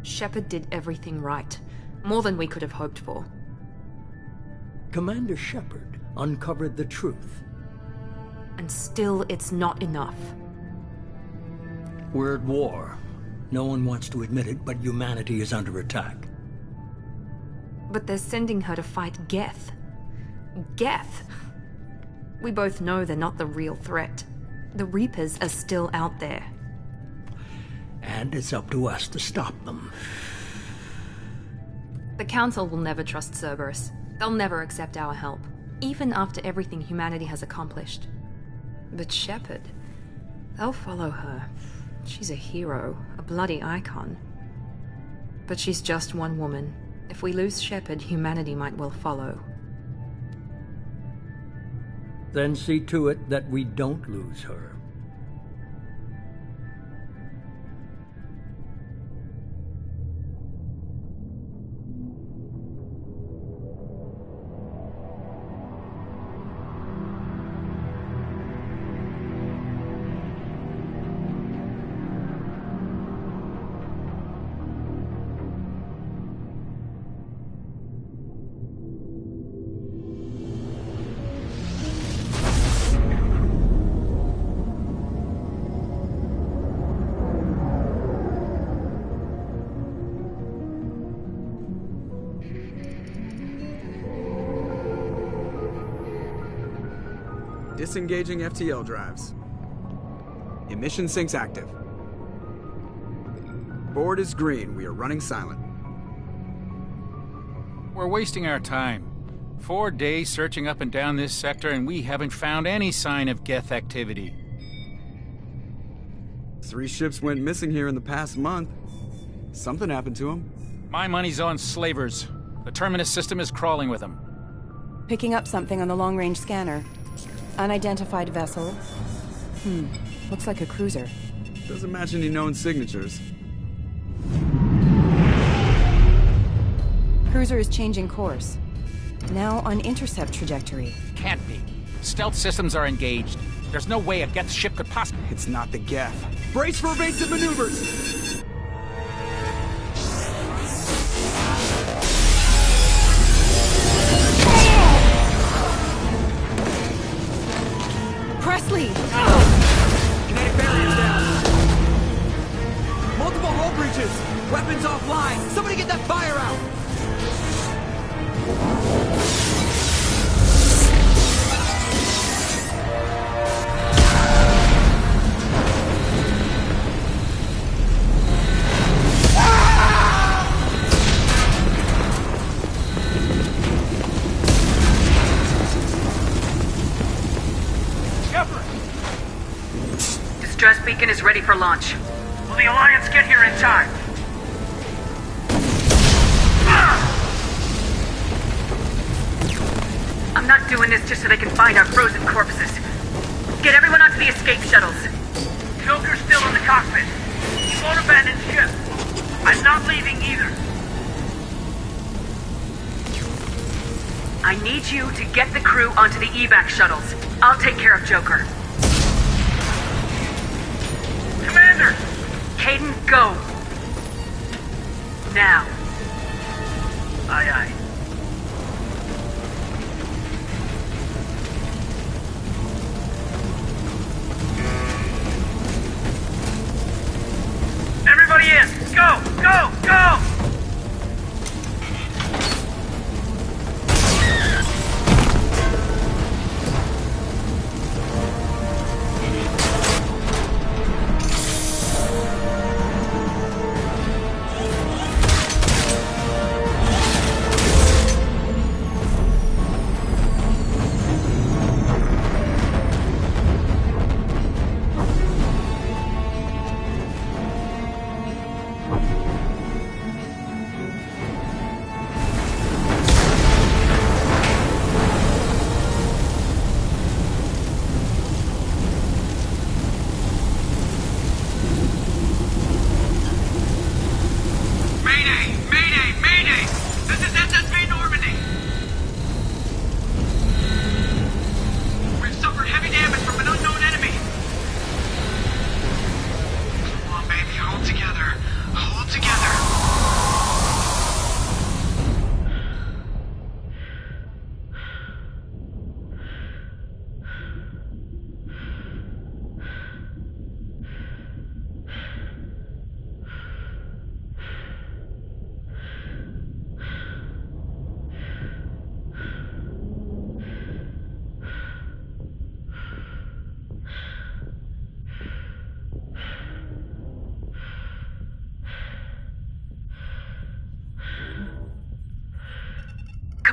Shepard did everything right. More than we could have hoped for. Commander Shepard uncovered the truth. And still, it's not enough. We're at war. No one wants to admit it, but humanity is under attack. But they're sending her to fight Geth. Geth! We both know they're not the real threat. The Reapers are still out there. And it's up to us to stop them. The Council will never trust Cerberus. They'll never accept our help, even after everything humanity has accomplished. But Shepard, they'll follow her. She's a hero, a bloody icon. But she's just one woman. If we lose Shepard, humanity might well follow. Then see to it that we don't lose her. Disengaging FTL drives. Emission sinks active. Board is green. We are running silent. We're wasting our time. 4 days searching up and down this sector, and we haven't found any sign of Geth activity. 3 ships went missing here in the past month. Something happened to them. My money's on slavers. The Terminus system is crawling with them. Picking up something on the long-range scanner. Unidentified vessel. Looks like a cruiser. Doesn't match any known signatures. Cruiser is changing course. Now on intercept trajectory. Can't be. Stealth systems are engaged. There's no way a Geth ship could possibly... It's not the Geth. Brace for evasive maneuvers! Presley! Kinetic barriers down. Multiple hull breaches. Weapons offline. Somebody get that fire out. Distress beacon is ready for launch. Will the Alliance get here in time? I'm not doing this just so they can find our frozen corpses. Get everyone onto the escape shuttles. Joker's still in the cockpit. He won't abandon ship. I'm not leaving either. I need you to get the crew onto the evac shuttles. I'll take care of Joker. Commander! Kaidan, go! Now. Aye, aye. Everybody in! Go! Go! Go! Hold together.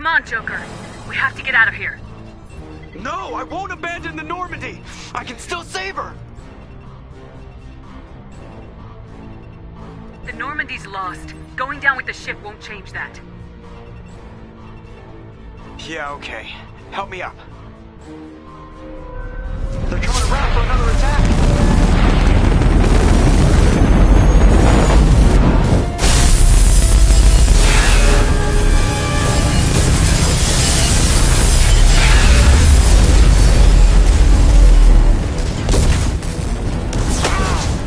Come on, Joker. We have to get out of here. No, I won't abandon the Normandy! I can still save her! The Normandy's lost. Going down with the ship won't change that. Yeah, okay. Help me up. They're coming around for another attack!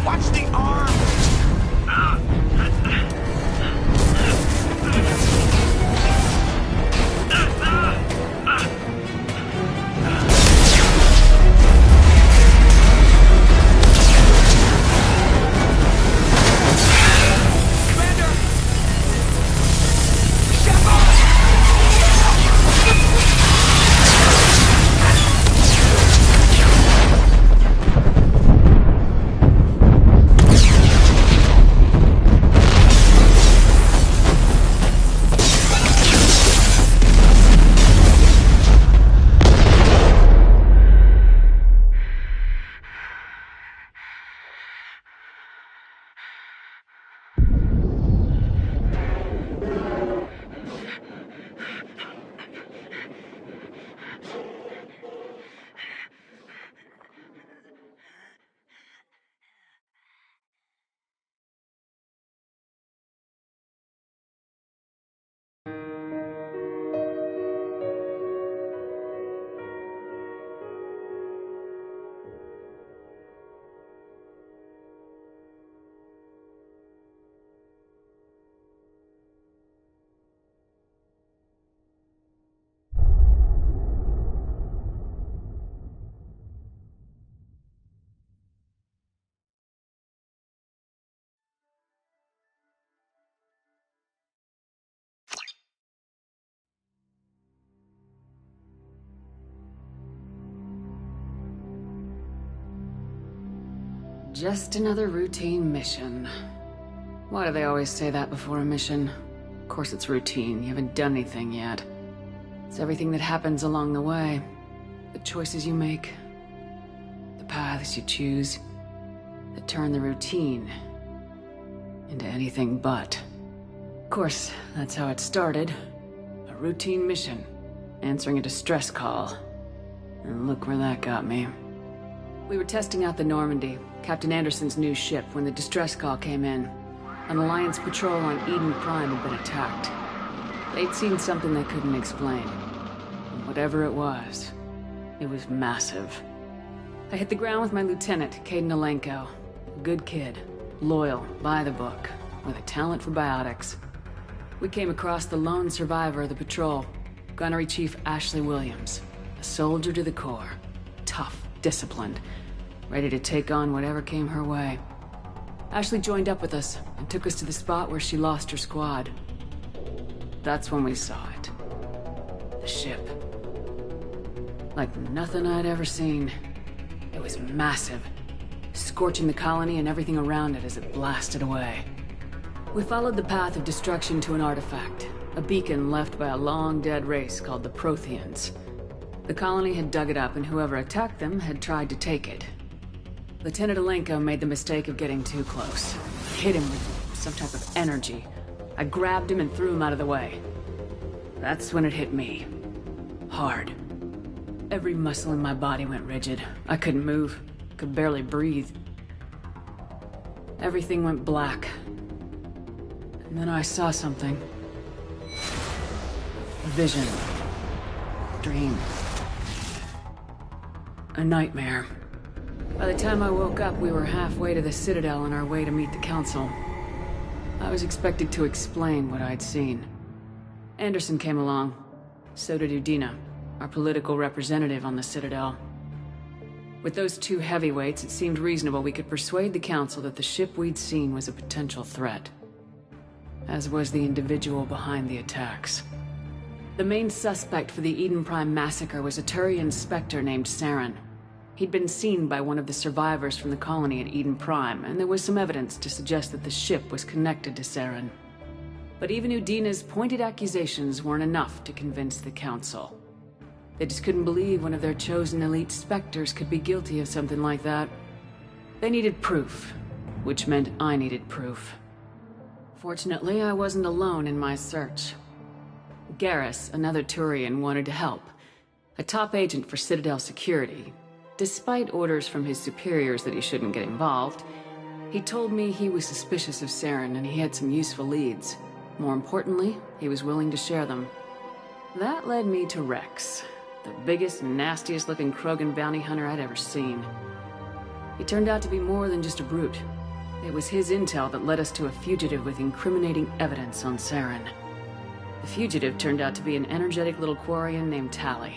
Watch the arm! Just another routine mission. Why do they always say that before a mission? Of course it's routine, you haven't done anything yet. It's everything that happens along the way. The choices you make, the paths you choose, that turn the routine into anything but. Of course, that's how it started. A routine mission, answering a distress call. And look where that got me. We were testing out the Normandy, Captain Anderson's new ship, when the distress call came in. An Alliance patrol on Eden Prime had been attacked. They'd seen something they couldn't explain. And whatever it was massive. I hit the ground with my lieutenant, Kaidan Alenko. A good kid, loyal, by the book, with a talent for biotics. We came across the lone survivor of the patrol, Gunnery Chief Ashley Williams. A soldier to the core. Tough, disciplined, ready to take on whatever came her way. Ashley joined up with us and took us to the spot where she lost her squad. That's when we saw it. The ship. Like nothing I'd ever seen. It was massive, scorching the colony and everything around it as it blasted away. We followed the path of destruction to an artifact, a beacon left by a long-dead race called the Protheans. The colony had dug it up, and whoever attacked them had tried to take it. Lieutenant Alenko made the mistake of getting too close. Hit him with some type of energy. I grabbed him and threw him out of the way. That's when it hit me. Hard. Every muscle in my body went rigid. I couldn't move. Could barely breathe. Everything went black. And then I saw something. A vision. Dream. A nightmare. By the time I woke up, we were halfway to the Citadel on our way to meet the Council. I was expected to explain what I'd seen. Anderson came along. So did Udina, our political representative on the Citadel. With those two heavyweights, it seemed reasonable we could persuade the Council that the ship we'd seen was a potential threat. As was the individual behind the attacks. The main suspect for the Eden Prime massacre was a Turian Spectre named Saren. He'd been seen by one of the survivors from the colony at Eden Prime, and there was some evidence to suggest that the ship was connected to Saren. But even Udina's pointed accusations weren't enough to convince the Council. They just couldn't believe one of their chosen elite Spectres could be guilty of something like that. They needed proof, which meant I needed proof. Fortunately, I wasn't alone in my search. Garrus, another Turian, wanted to help. A top agent for Citadel Security. Despite orders from his superiors that he shouldn't get involved, he told me he was suspicious of Saren and he had some useful leads. More importantly, he was willing to share them. That led me to Rex, the biggest, nastiest looking Krogan bounty hunter I'd ever seen. He turned out to be more than just a brute. It was his intel that led us to a fugitive with incriminating evidence on Saren. The fugitive turned out to be an energetic little Quarian named Tali.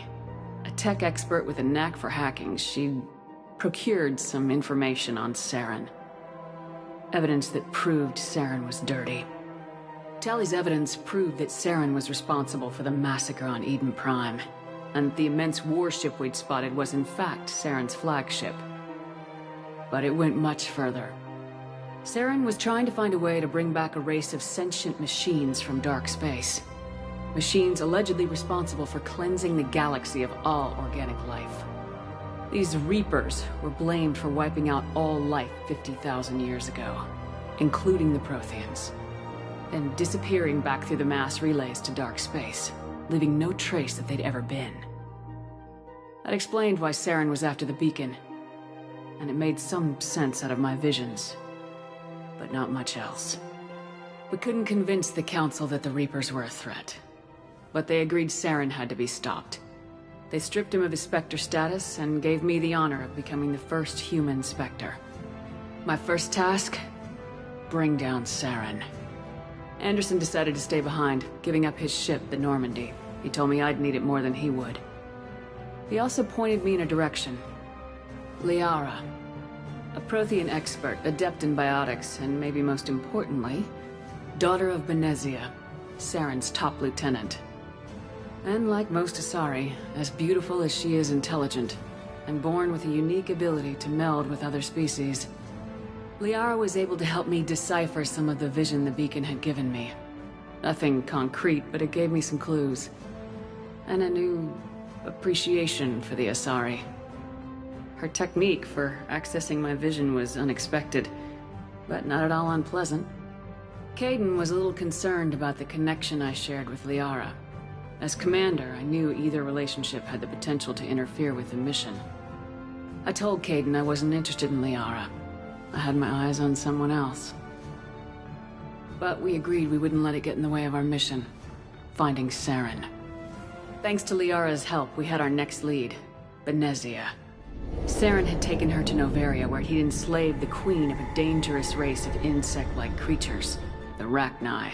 A tech expert with a knack for hacking, she'd procured some information on Saren. Evidence that proved Saren was dirty. Tali's evidence proved that Saren was responsible for the massacre on Eden Prime, and the immense warship we'd spotted was in fact Saren's flagship. But it went much further. Saren was trying to find a way to bring back a race of sentient machines from dark space. Machines allegedly responsible for cleansing the galaxy of all organic life. These Reapers were blamed for wiping out all life 50,000 years ago, including the Protheans, then disappearing back through the mass relays to dark space, leaving no trace that they'd ever been. That explained why Saren was after the beacon, and it made some sense out of my visions, but not much else. We couldn't convince the Council that the Reapers were a threat, but they agreed Saren had to be stopped. They stripped him of his Spectre status and gave me the honor of becoming the first human Spectre. My first task? Bring down Saren. Anderson decided to stay behind, giving up his ship, the Normandy. He told me I'd need it more than he would. He also pointed me in a direction. Liara. A Prothean expert, adept in biotics, and maybe most importantly, daughter of Benezia, Saren's top lieutenant. And like most Asari, as beautiful as she is intelligent, and born with a unique ability to meld with other species, Liara was able to help me decipher some of the vision the beacon had given me. Nothing concrete, but it gave me some clues. And a new appreciation for the Asari. Her technique for accessing my vision was unexpected, but not at all unpleasant. Kaidan was a little concerned about the connection I shared with Liara. As commander, I knew either relationship had the potential to interfere with the mission. I told Kaidan I wasn't interested in Liara. I had my eyes on someone else. But we agreed we wouldn't let it get in the way of our mission, finding Saren. Thanks to Liara's help, we had our next lead, Benezia. Saren had taken her to Noveria, where he'd enslaved the queen of a dangerous race of insect-like creatures, the Rachni.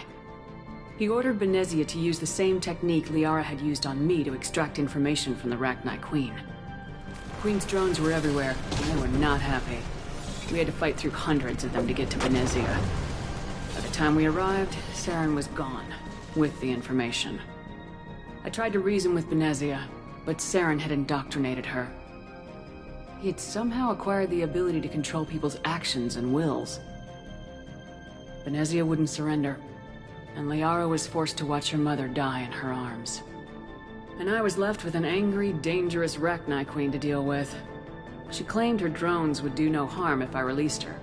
He ordered Benezia to use the same technique Liara had used on me to extract information from the Rachni Queen. The Queen's drones were everywhere, and they were not happy. We had to fight through hundreds of them to get to Benezia. By the time we arrived, Saren was gone, with the information. I tried to reason with Benezia, but Saren had indoctrinated her. He had somehow acquired the ability to control people's actions and wills. Benezia wouldn't surrender, and Liara was forced to watch her mother die in her arms. And I was left with an angry, dangerous Rachni Queen to deal with. She claimed her drones would do no harm if I released her.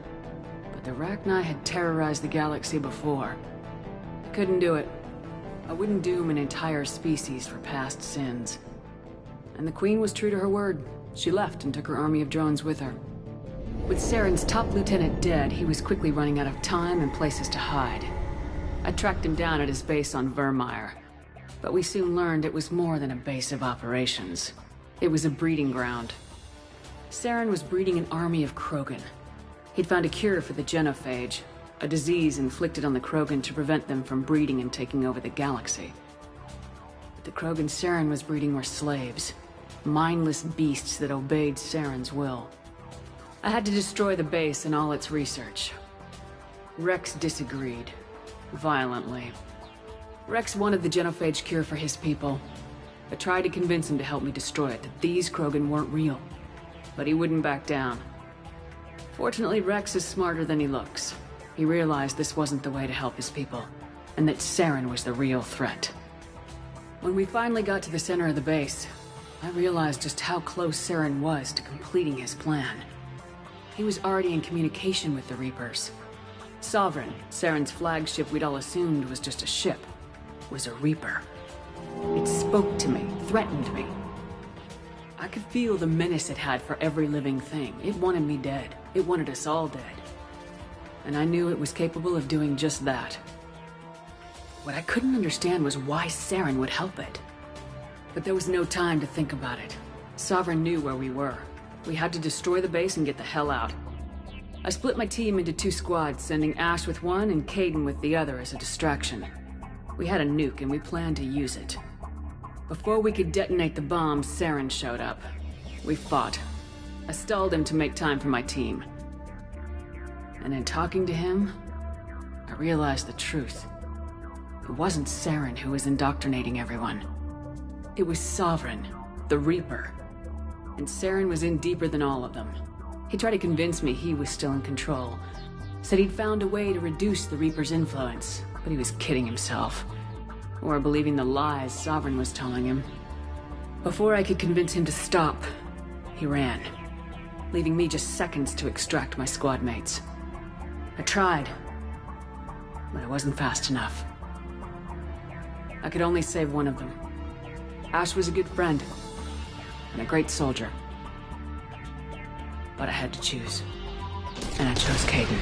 But the Rachni had terrorized the galaxy before. I couldn't do it. I wouldn't doom an entire species for past sins. And the Queen was true to her word. She left and took her army of drones with her. With Saren's top lieutenant dead, he was quickly running out of time and places to hide. I tracked him down at his base on Vermeer, but we soon learned it was more than a base of operations. It was a breeding ground. Saren was breeding an army of Krogan. He'd found a cure for the genophage, a disease inflicted on the Krogan to prevent them from breeding and taking over the galaxy. But the Krogan Saren was breeding were slaves. Mindless beasts that obeyed Saren's will. I had to destroy the base and all its research. Rex disagreed. Violently. Rex wanted the genophage cure for his people. I tried to convince him to help me destroy it, that these Krogan weren't real. But he wouldn't back down. Fortunately, Rex is smarter than he looks. He realized this wasn't the way to help his people. and that Saren was the real threat. When we finally got to the center of the base, I realized just how close Saren was to completing his plan. He was already in communication with the Reapers. Sovereign, Saren's flagship we'd all assumed was just a ship, was a Reaper. It spoke to me, threatened me. I could feel the menace it had for every living thing. It wanted me dead. It wanted us all dead. And I knew it was capable of doing just that. What I couldn't understand was why Saren would help it. But there was no time to think about it. Sovereign knew where we were. We had to destroy the base and get the hell out. I split my team into 2 squads, sending Ash with one and Kaidan with the other as a distraction. We had a nuke and we planned to use it. Before we could detonate the bomb, Saren showed up. We fought. I stalled him to make time for my team. And in talking to him, I realized the truth. It wasn't Saren who was indoctrinating everyone. It was Sovereign, the Reaper. And Saren was in deeper than all of them. He tried to convince me he was still in control. Said he'd found a way to reduce the Reaper's influence, but he was kidding himself. Or believing the lies Sovereign was telling him. Before I could convince him to stop, he ran, leaving me just seconds to extract my squad mates. I tried, but I wasn't fast enough. I could only save one of them. Ash was a good friend, and a great soldier. But I had to choose, and I chose Kaidan.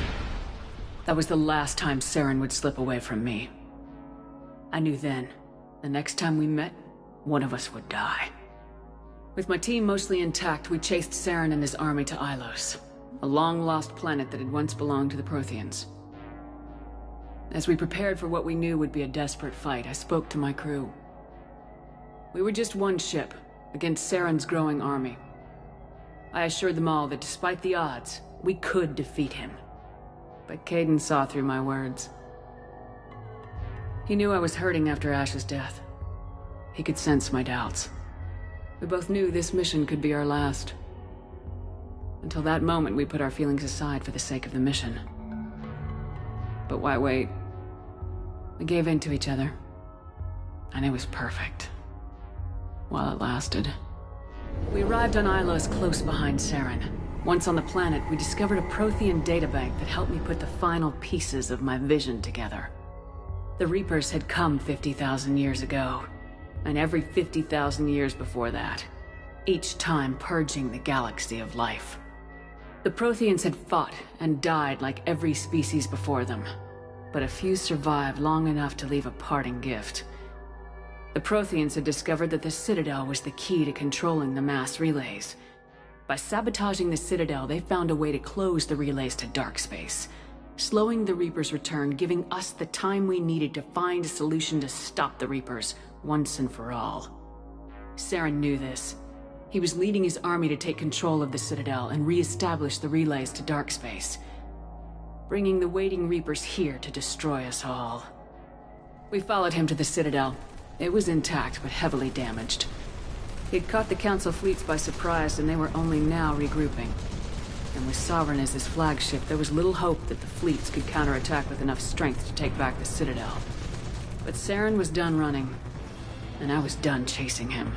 That was the last time Saren would slip away from me. I knew then, the next time we met, one of us would die. With my team mostly intact, we chased Saren and his army to Ilos, a long-lost planet that had once belonged to the Protheans. As we prepared for what we knew would be a desperate fight, I spoke to my crew. We were just one ship, against Saren's growing army. I assured them all that despite the odds, we could defeat him. But Kaidan saw through my words. He knew I was hurting after Ash's death. He could sense my doubts. We both knew this mission could be our last. Until that moment, we put our feelings aside for the sake of the mission. But why wait? We gave in to each other. And it was perfect. While it lasted. We arrived on Ilos close behind Saren. Once on the planet, we discovered a Prothean databank that helped me put the final pieces of my vision together. The Reapers had come 50,000 years ago, and every 50,000 years before that, each time purging the galaxy of life. The Protheans had fought and died like every species before them, but a few survived long enough to leave a parting gift. The Protheans had discovered that the Citadel was the key to controlling the mass relays. By sabotaging the Citadel, they found a way to close the relays to dark space, slowing the Reapers' return, giving us the time we needed to find a solution to stop the Reapers once and for all. Saren knew this. He was leading his army to take control of the Citadel and re-establish the relays to dark space, bringing the waiting Reapers here to destroy us all. We followed him to the Citadel. It was intact, but heavily damaged. He'd caught the Council fleets by surprise, and they were only now regrouping. And with Sovereign as his flagship, there was little hope that the fleets could counterattack with enough strength to take back the Citadel. But Saren was done running, and I was done chasing him.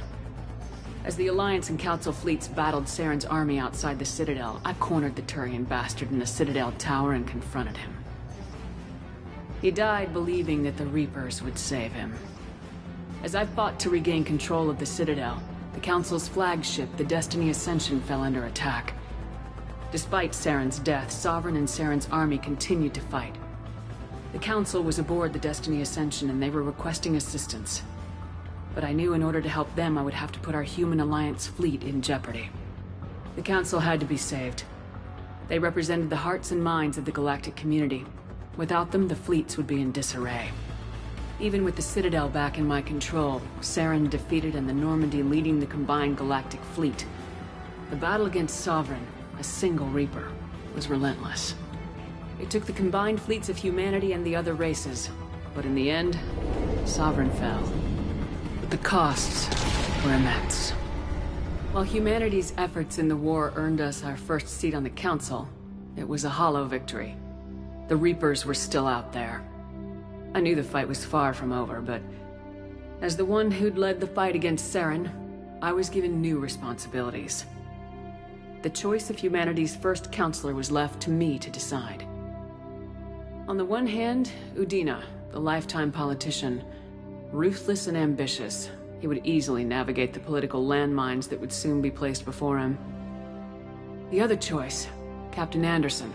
As the Alliance and Council fleets battled Saren's army outside the Citadel, I cornered the Turian bastard in the Citadel tower and confronted him. He died believing that the Reapers would save him. As I fought to regain control of the Citadel, the Council's flagship, the Destiny Ascension, fell under attack. Despite Saren's death, Sovereign and Saren's army continued to fight. The Council was aboard the Destiny Ascension and they were requesting assistance. But I knew in order to help them, I would have to put our human Alliance fleet in jeopardy. The Council had to be saved. They represented the hearts and minds of the galactic community. Without them, the fleets would be in disarray. Even with the Citadel back in my control, Saren defeated and the Normandy leading the combined galactic fleet, the battle against Sovereign, a single Reaper, was relentless. It took the combined fleets of humanity and the other races, but in the end, Sovereign fell. But the costs were immense. While humanity's efforts in the war earned us our first seat on the Council, it was a hollow victory. The Reapers were still out there. I knew the fight was far from over, but as the one who'd led the fight against Saren, I was given new responsibilities. The choice of humanity's first counselor was left to me to decide. On the one hand, Udina, the lifetime politician, ruthless and ambitious. He would easily navigate the political landmines that would soon be placed before him. The other choice, Captain Anderson,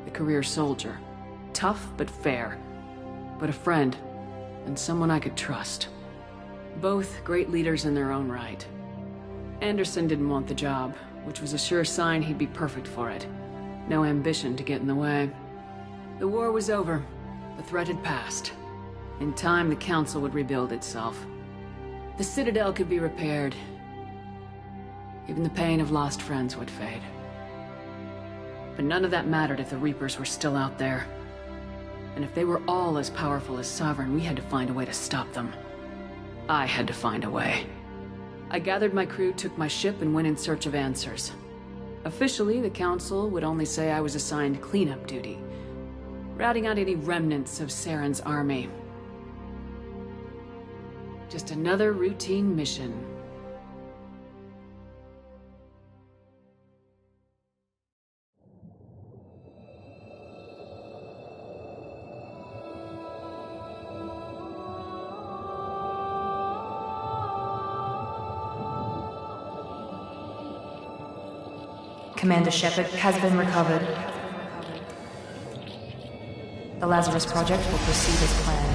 the career soldier. Tough but fair, but a friend, and someone I could trust. Both great leaders in their own right. Anderson didn't want the job, which was a sure sign he'd be perfect for it. No ambition to get in the way. The war was over. The threat had passed. In time, the Council would rebuild itself. The Citadel could be repaired. Even the pain of lost friends would fade. But none of that mattered if the Reapers were still out there. And if they were all as powerful as Sovereign, we had to find a way to stop them. I had to find a way. I gathered my crew, took my ship, and went in search of answers. Officially, the Council would only say I was assigned cleanup duty, routing out any remnants of Saren's army. Just another routine mission. Commander Shepard has been recovered. The Lazarus Project will proceed as planned.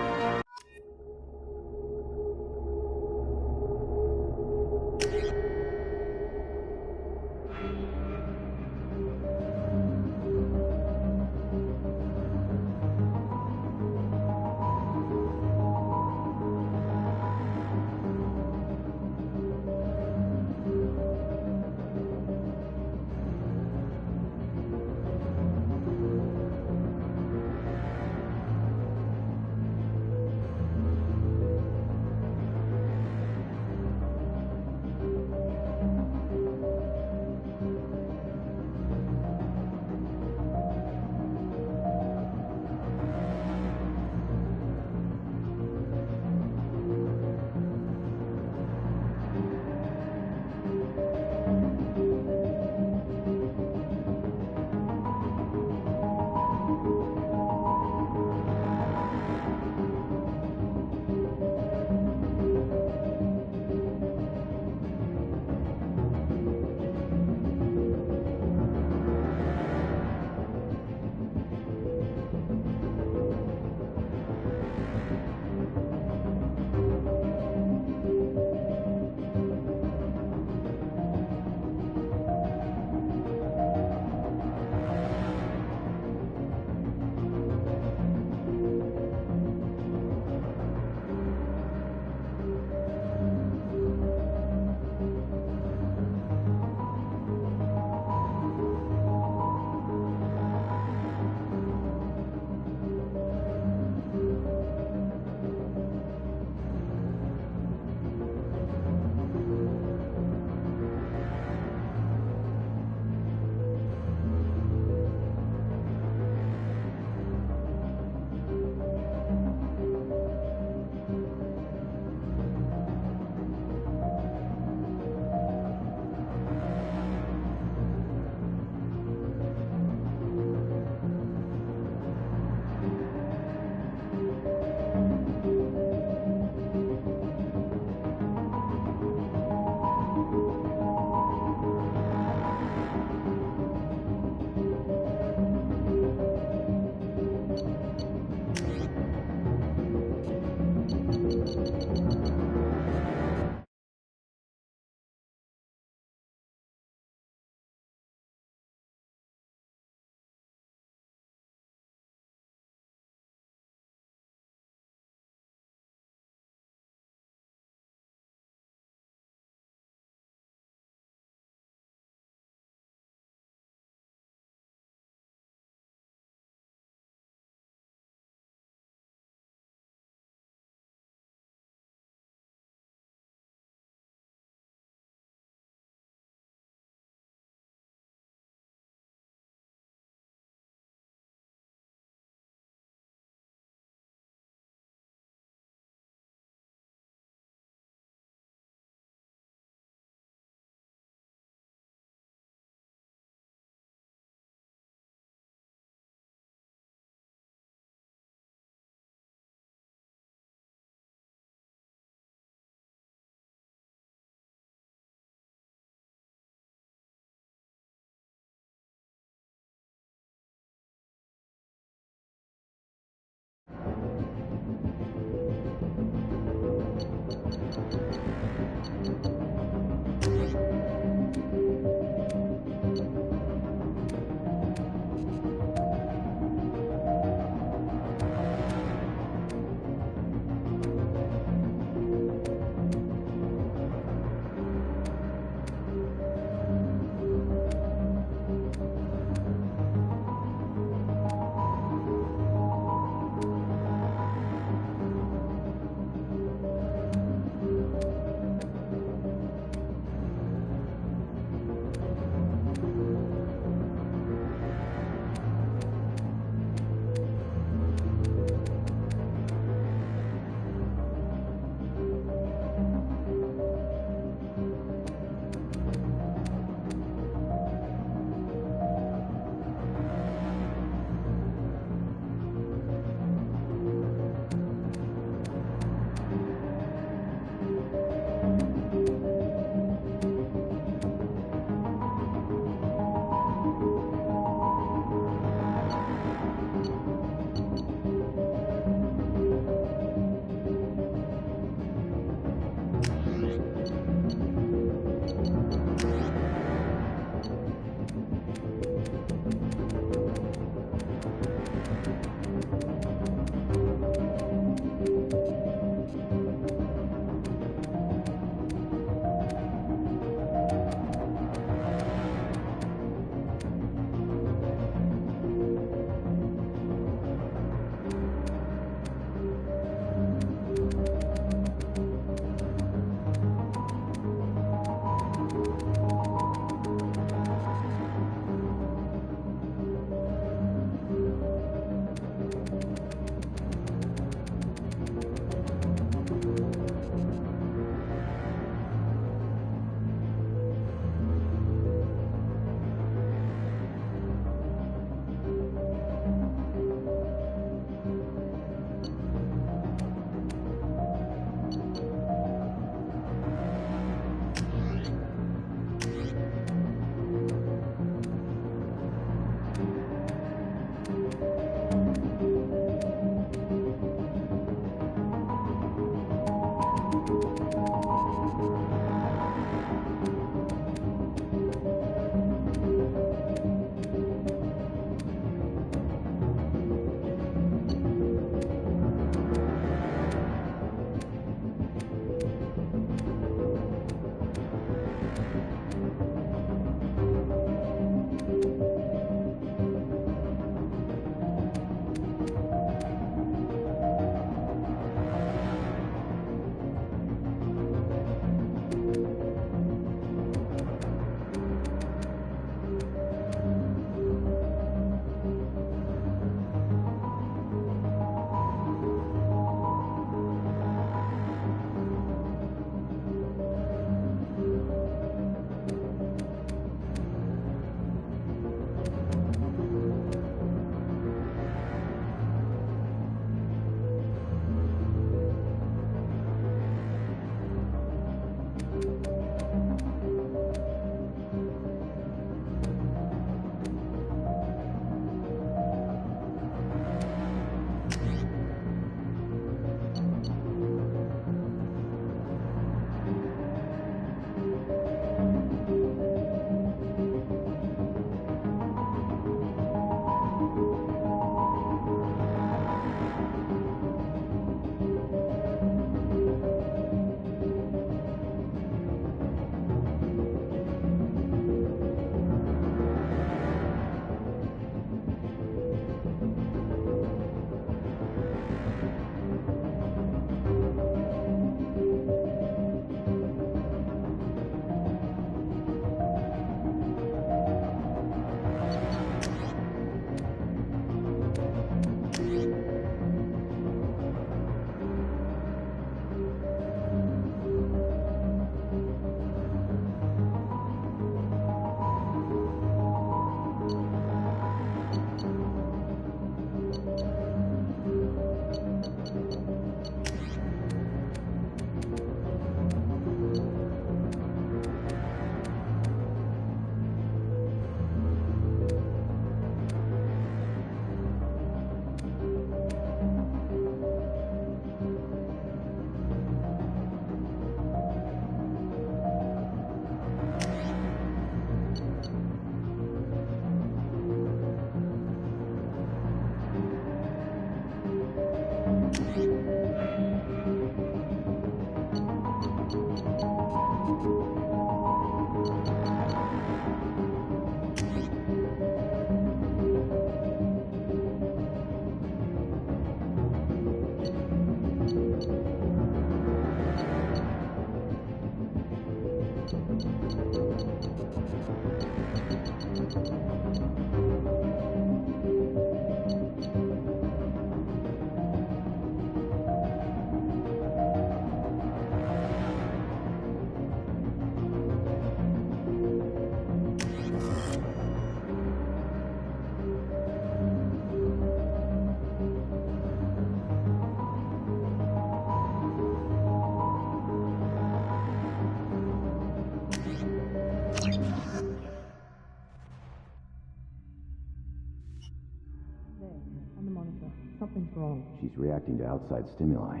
What's wrong? She's reacting to outside stimuli,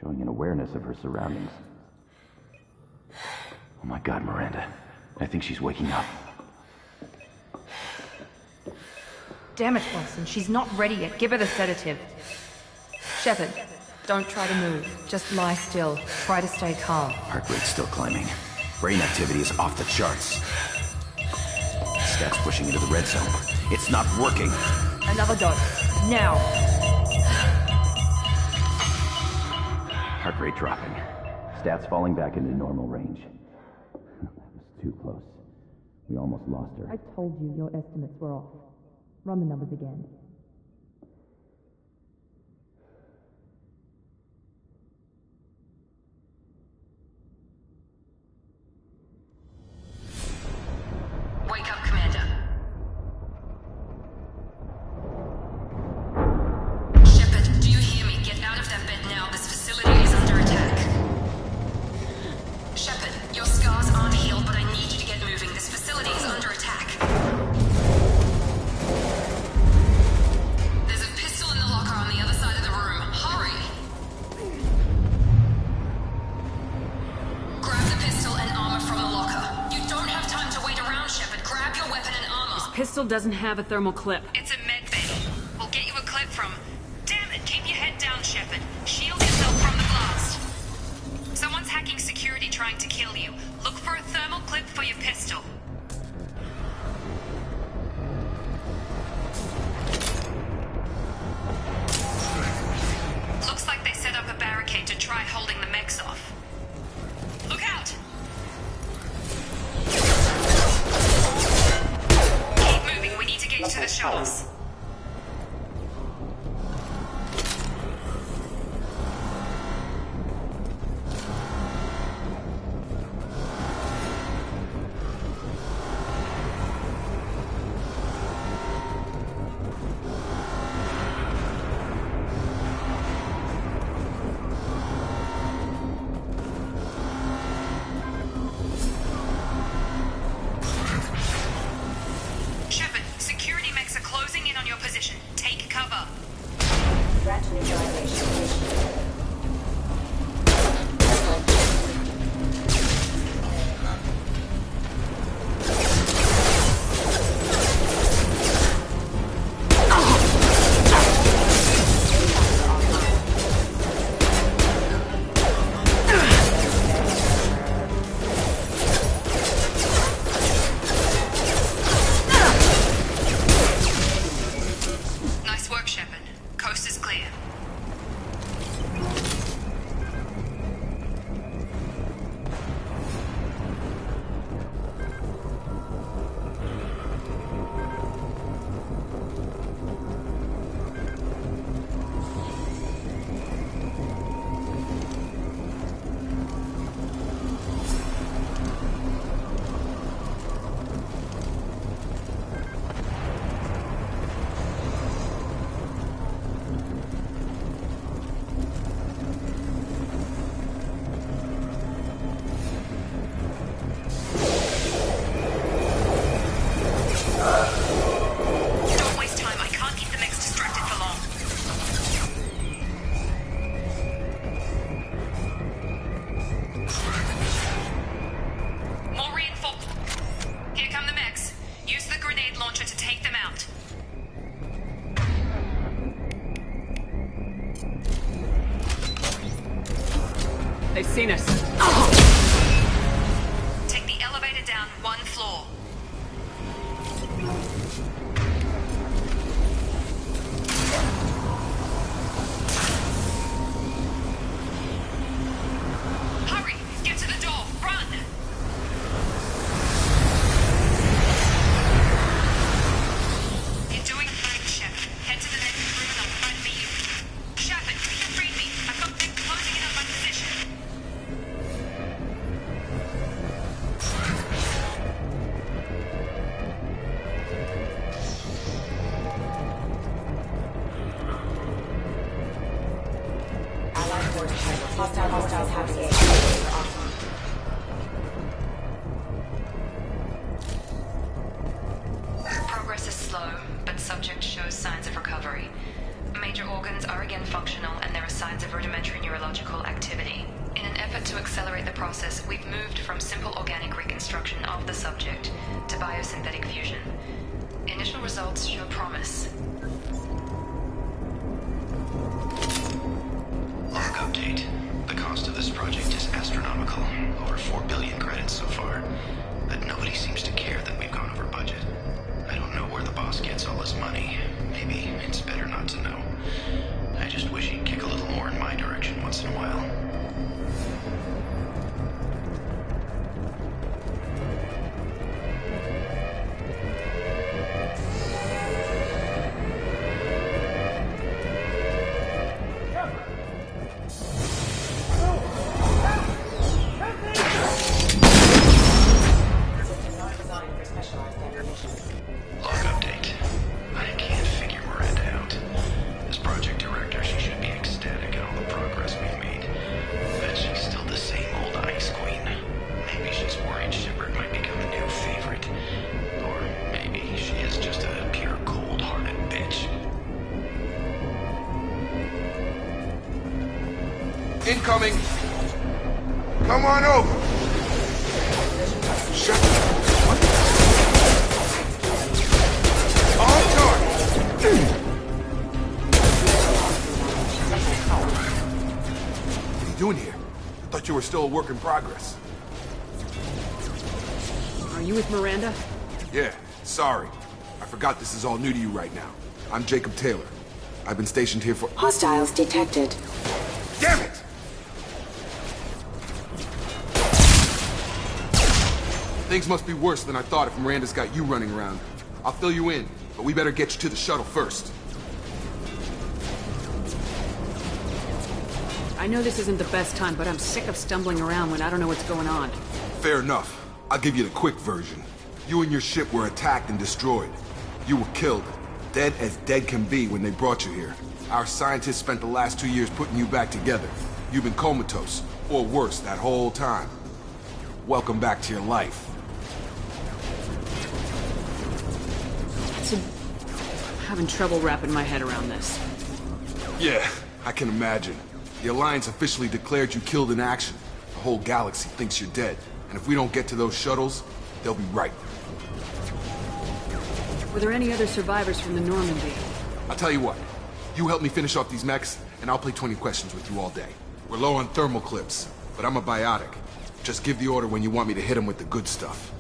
showing an awareness of her surroundings. Oh my god, Miranda. I think she's waking up. Damn it, Wilson. She's not ready yet. Give her the sedative. Shepard, don't try to move. Just lie still. Try to stay calm. Heart rate's still climbing. Brain activity is off the charts. Stats pushing into the red zone. It's not working. Another dose. Now. Heart rate dropping. Stats falling back into normal range. That was too close. We almost lost her. I told you your estimates were off. Run the numbers again. Wake up, Commander. Shepard, do you hear me? Get out of that bed now. This facility is under attack. Shepard, your scars aren't healed, but I need you to get moving. This facility is under attack. There's a pistol in the locker on the other side of the room. Hurry! Grab the pistol and armor from the locker. You don't have time to wait around, Shepard. Grab your weapon and armor. This pistol doesn't have a thermal clip. It's a med bay. We'll get you a clip from... Damn it, keep your head down, Shepard. Shield yourself from the blast. Someone's hacking security trying to kill you. Look for a thermal clip for your pistol. Looks like they set up a barricade to try holding the mechs off. Look out! Keep moving, we need to get to the shuttles. Shepard, security mechs are closing in on your position. Take cover. Nice work, Shepard. Coast is clear. Don't waste time. I can't keep the mechs distracted for long. More reinforcements. Here come the mechs. Use the grenade launcher to take them out. They've seen us. Take the elevator down one floor. Hurry! Get to the door! Run! You're doing fine, Shepard. Head to the next room and I'll try to meet you. Shepard, read me. I've got them closing in on my position. accelerate the process, we've moved from simple organic reconstruction of the subject to biosynthetic fusion. Initial results show promise. Log update. The cost of this project is astronomical. Over 4 billion credits so far. But nobody seems to care that we've gone over budget. I don't know where the boss gets all his money. Maybe it's better not to know. I just wish he'd kick a little more in my direction once in a while. Incoming! Come on over! Shut up! What? On target! What are you doing here? I thought you were still a work in progress. Are you with Miranda? Yeah, sorry. I forgot this is all new to you right now. I'm Jacob Taylor. I've been stationed here for— Hostiles detected. Damn it! Things must be worse than I thought if Miranda's got you running around. I'll fill you in, but we better get you to the shuttle first. I know this isn't the best time, but I'm sick of stumbling around when I don't know what's going on. Fair enough. I'll give you the quick version. You and your ship were attacked and destroyed. You were killed. Dead as dead can be when they brought you here. Our scientists spent the last 2 years putting you back together. You've been comatose, or worse, that whole time. Welcome back to your life. I'm having trouble wrapping my head around this. Yeah, I can imagine. The Alliance officially declared you killed in action. The whole galaxy thinks you're dead. And if we don't get to those shuttles, they'll be right. Were there any other survivors from the Normandy? I'll tell you what. You help me finish off these mechs, and I'll play 20 questions with you all day. We're low on thermal clips, but I'm a biotic. Just give the order when you want me to hit them with the good stuff.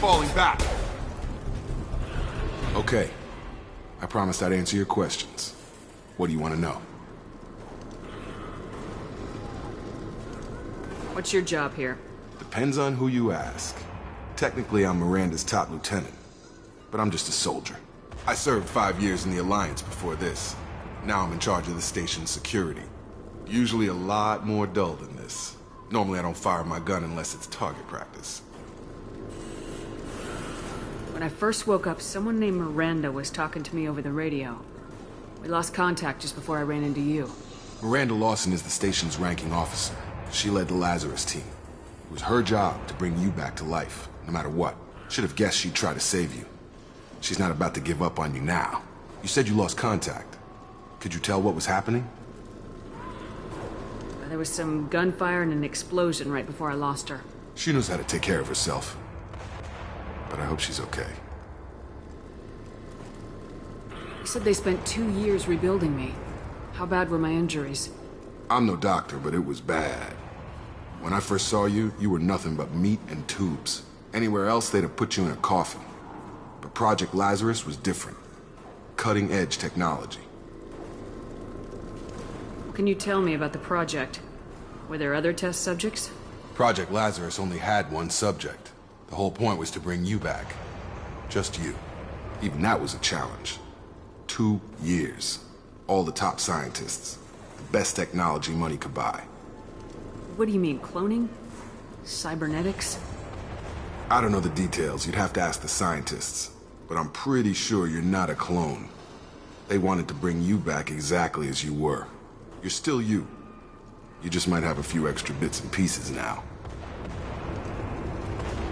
Falling back. Okay. I promised I'd answer your questions. What do you want to know? What's your job here? Depends on who you ask. Technically, I'm Miranda's top lieutenant, but I'm just a soldier. I served 5 years in the Alliance before this. Now I'm in charge of the station's security. Usually a lot more dull than this. Normally I don't fire my gun unless it's target practice. When I first woke up, someone named Miranda was talking to me over the radio. We lost contact just before I ran into you. Miranda Lawson is the station's ranking officer. She led the Lazarus team. It was her job to bring you back to life, no matter what. Should have guessed she'd try to save you. She's not about to give up on you now. You said you lost contact. Could you tell what was happening? There was some gunfire and an explosion right before I lost her. She knows how to take care of herself. But I hope she's okay. You said they spent 2 years rebuilding me. How bad were my injuries? I'm no doctor, but it was bad. When I first saw you, you were nothing but meat and tubes. Anywhere else, they'd have put you in a coffin. But Project Lazarus was different. Cutting-edge technology. What can you tell me about the project? Were there other test subjects? Project Lazarus only had one subject. The whole point was to bring you back. Just you. Even that was a challenge. 2 years. All the top scientists. The best technology money could buy. What do you mean, cloning? Cybernetics? I don't know the details. You'd have to ask the scientists. But I'm pretty sure you're not a clone. They wanted to bring you back exactly as you were. You're still you. You just might have a few extra bits and pieces now.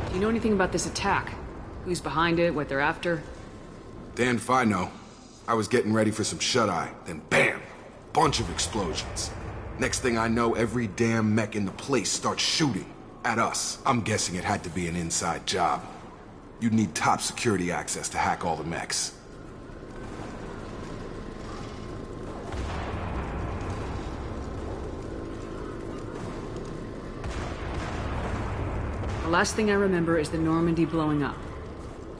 Do you know anything about this attack? Who's behind it, what they're after? Damned if I know. I was getting ready for some shut-eye, then bam! Bunch of explosions. Next thing I know, every damn mech in the place starts shooting at us. I'm guessing it had to be an inside job. You'd need top security access to hack all the mechs. The last thing I remember is the Normandy blowing up.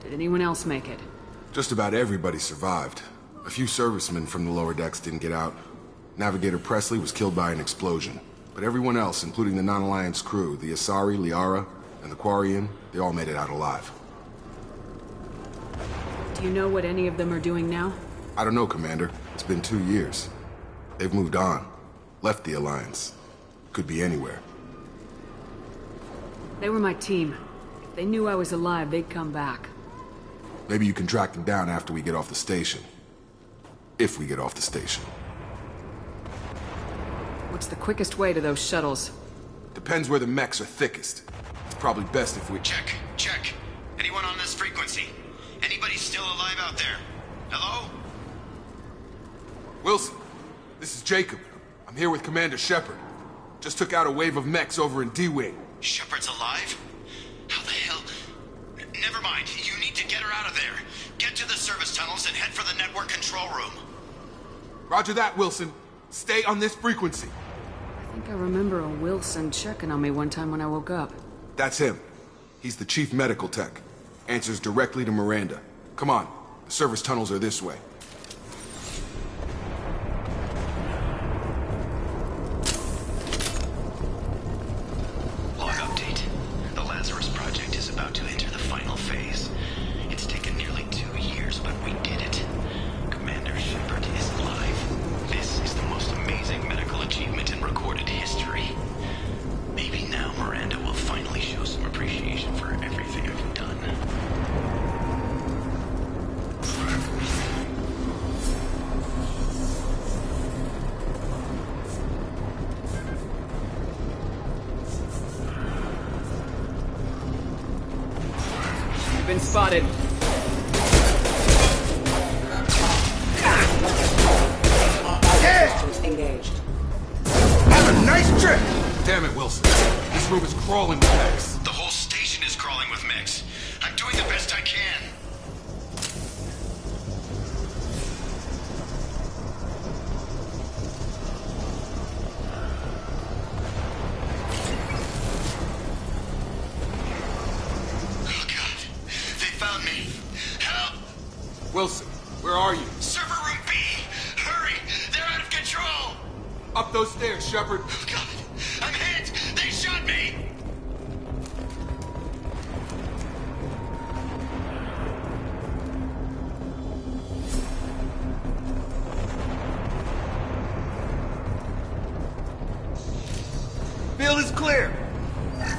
Did anyone else make it? Just about everybody survived. A few servicemen from the lower decks didn't get out. Navigator Presley was killed by an explosion. But everyone else, including the non-Alliance crew, the Asari, Liara, and the Quarian, they all made it out alive. Do you know what any of them are doing now? I don't know, Commander. It's been 2 years. They've moved on. Left the Alliance. Could be anywhere. They were my team. If they knew I was alive, they'd come back. Maybe you can track them down after we get off the station. If we get off the station. What's the quickest way to those shuttles? Depends where the mechs are thickest. It's probably best if we... Check. Anyone on this frequency? Anybody still alive out there? Hello? Wilson, this is Jacob. I'm here with Commander Shepard. Just took out a wave of mechs over in D-Wing. Shepard's alive? How the hell? Never mind. You need to get her out of there. Get to the service tunnels and head for the network control room. Roger that, Wilson. Stay on this frequency. I think I remember a Wilson checking on me one time when I woke up. That's him. He's the chief medical tech. Answers directly to Miranda. Come on. The service tunnels are this way. Log update. The Lazarus Project is about to enter the final phase. It's taken nearly 2 years, but we did it. Commander Shepard is alive. This is the most amazing medical achievement in recorded history. Maybe now Miranda will finally show some appreciation for everything I've done. You've been spotted. Engaged. Have a nice trip! Damn it, Wilson. This room is crawling with mechs. The whole station is crawling with mechs. I'm doing the best I can. Oh God. They found me. Help! Wilson, where are you? Server room B! Hurry! They're out of control! Up those stairs, Shepard. Oh God! I'm hit! They shot me! Field is clear!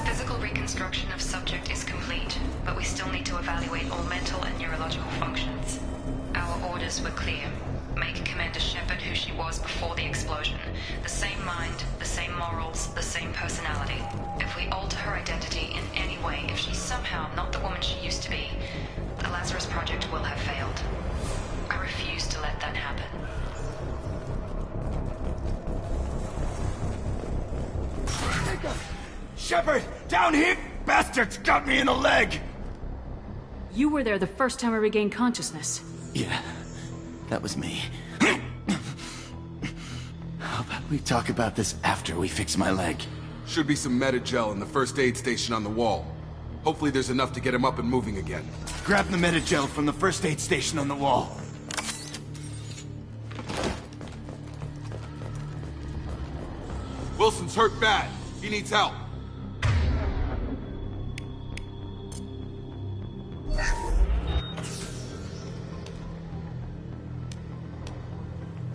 Physical reconstruction of subject is complete, but we still need to evaluate all mental and neurological functions. Our orders were clear. Make Commander Shepard who she was before the explosion. The same mind, the same morals, the same personality. If we alter her identity in any way, if she's somehow not the woman she used to be, the Lazarus Project will have failed. I refuse to let that happen. Shepard! Down here! Bastards got me in the leg! You were there the first time I regained consciousness. Yeah, that was me. How about we talk about this after we fix my leg? Should be some Medi-gel in the first aid station on the wall. Hopefully there's enough to get him up and moving again. Grab the Medi-gel from the first aid station on the wall. Wilson's hurt bad. He needs help.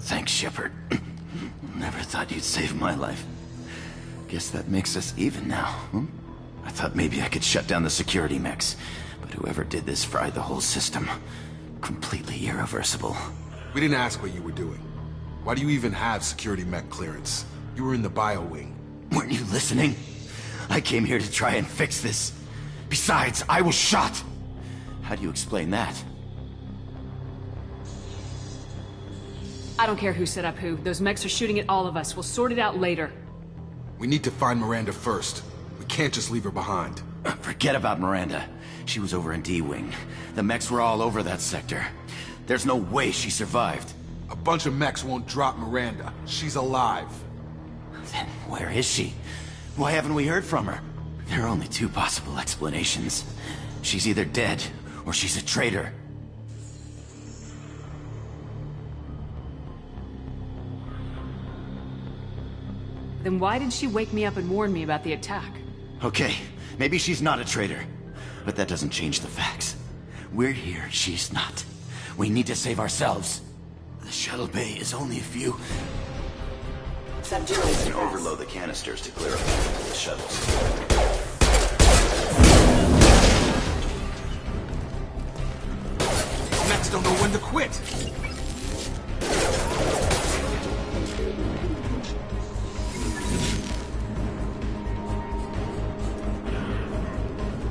Thanks, Shepard. Never thought you'd save my life. Guess that makes us even now, hmm? I thought maybe I could shut down the security mechs, but whoever did this fried the whole system. Completely irreversible. We didn't ask what you were doing. Why do you even have security mech clearance? You were in the bio wing. Weren't you listening? I came here to try and fix this. Besides, I was shot. How do you explain that? I don't care who set up who. Those mechs are shooting at all of us. We'll sort it out later. We need to find Miranda first. We can't just leave her behind. Forget about Miranda. She was over in D-Wing. The mechs were all over that sector. There's no way she survived. A bunch of mechs won't drop Miranda. She's alive. Then where is she? Why haven't we heard from her? There are only two possible explanations. She's either dead, or she's a traitor. Then why did she wake me up and warn me about the attack? Okay, maybe she's not a traitor. But that doesn't change the facts. We're here, she's not. We need to save ourselves. The shuttle bay is only a few... You can overload the canisters to clear up the shuttles. Mechs don't know when to quit.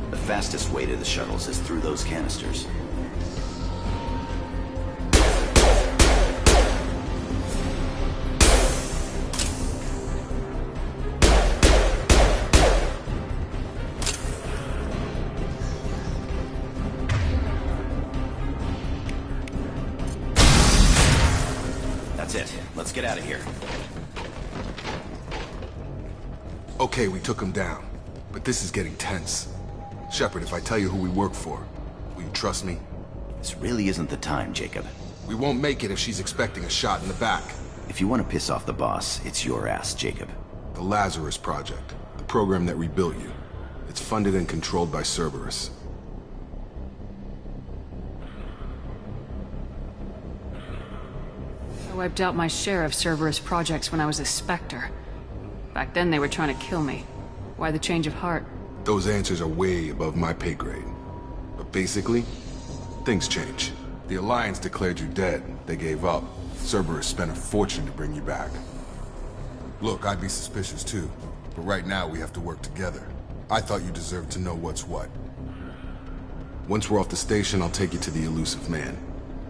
The fastest way to the shuttles is through those canisters. That's it. Let's get out of here. Okay, we took him down. But this is getting tense. Shepard, if I tell you who we work for, will you trust me? This really isn't the time, Jacob. We won't make it if she's expecting a shot in the back. If you want to piss off the boss, it's your ass, Jacob. The Lazarus Project, the program that rebuilt you. It's funded and controlled by Cerberus. I wiped out my share of Cerberus projects when I was a Spectre. Back then they were trying to kill me. Why the change of heart? Those answers are way above my pay grade. But basically, things change. The Alliance declared you dead. They gave up. Cerberus spent a fortune to bring you back. Look, I'd be suspicious too. But right now we have to work together. I thought you deserved to know what's what. Once we're off the station, I'll take you to the Elusive Man.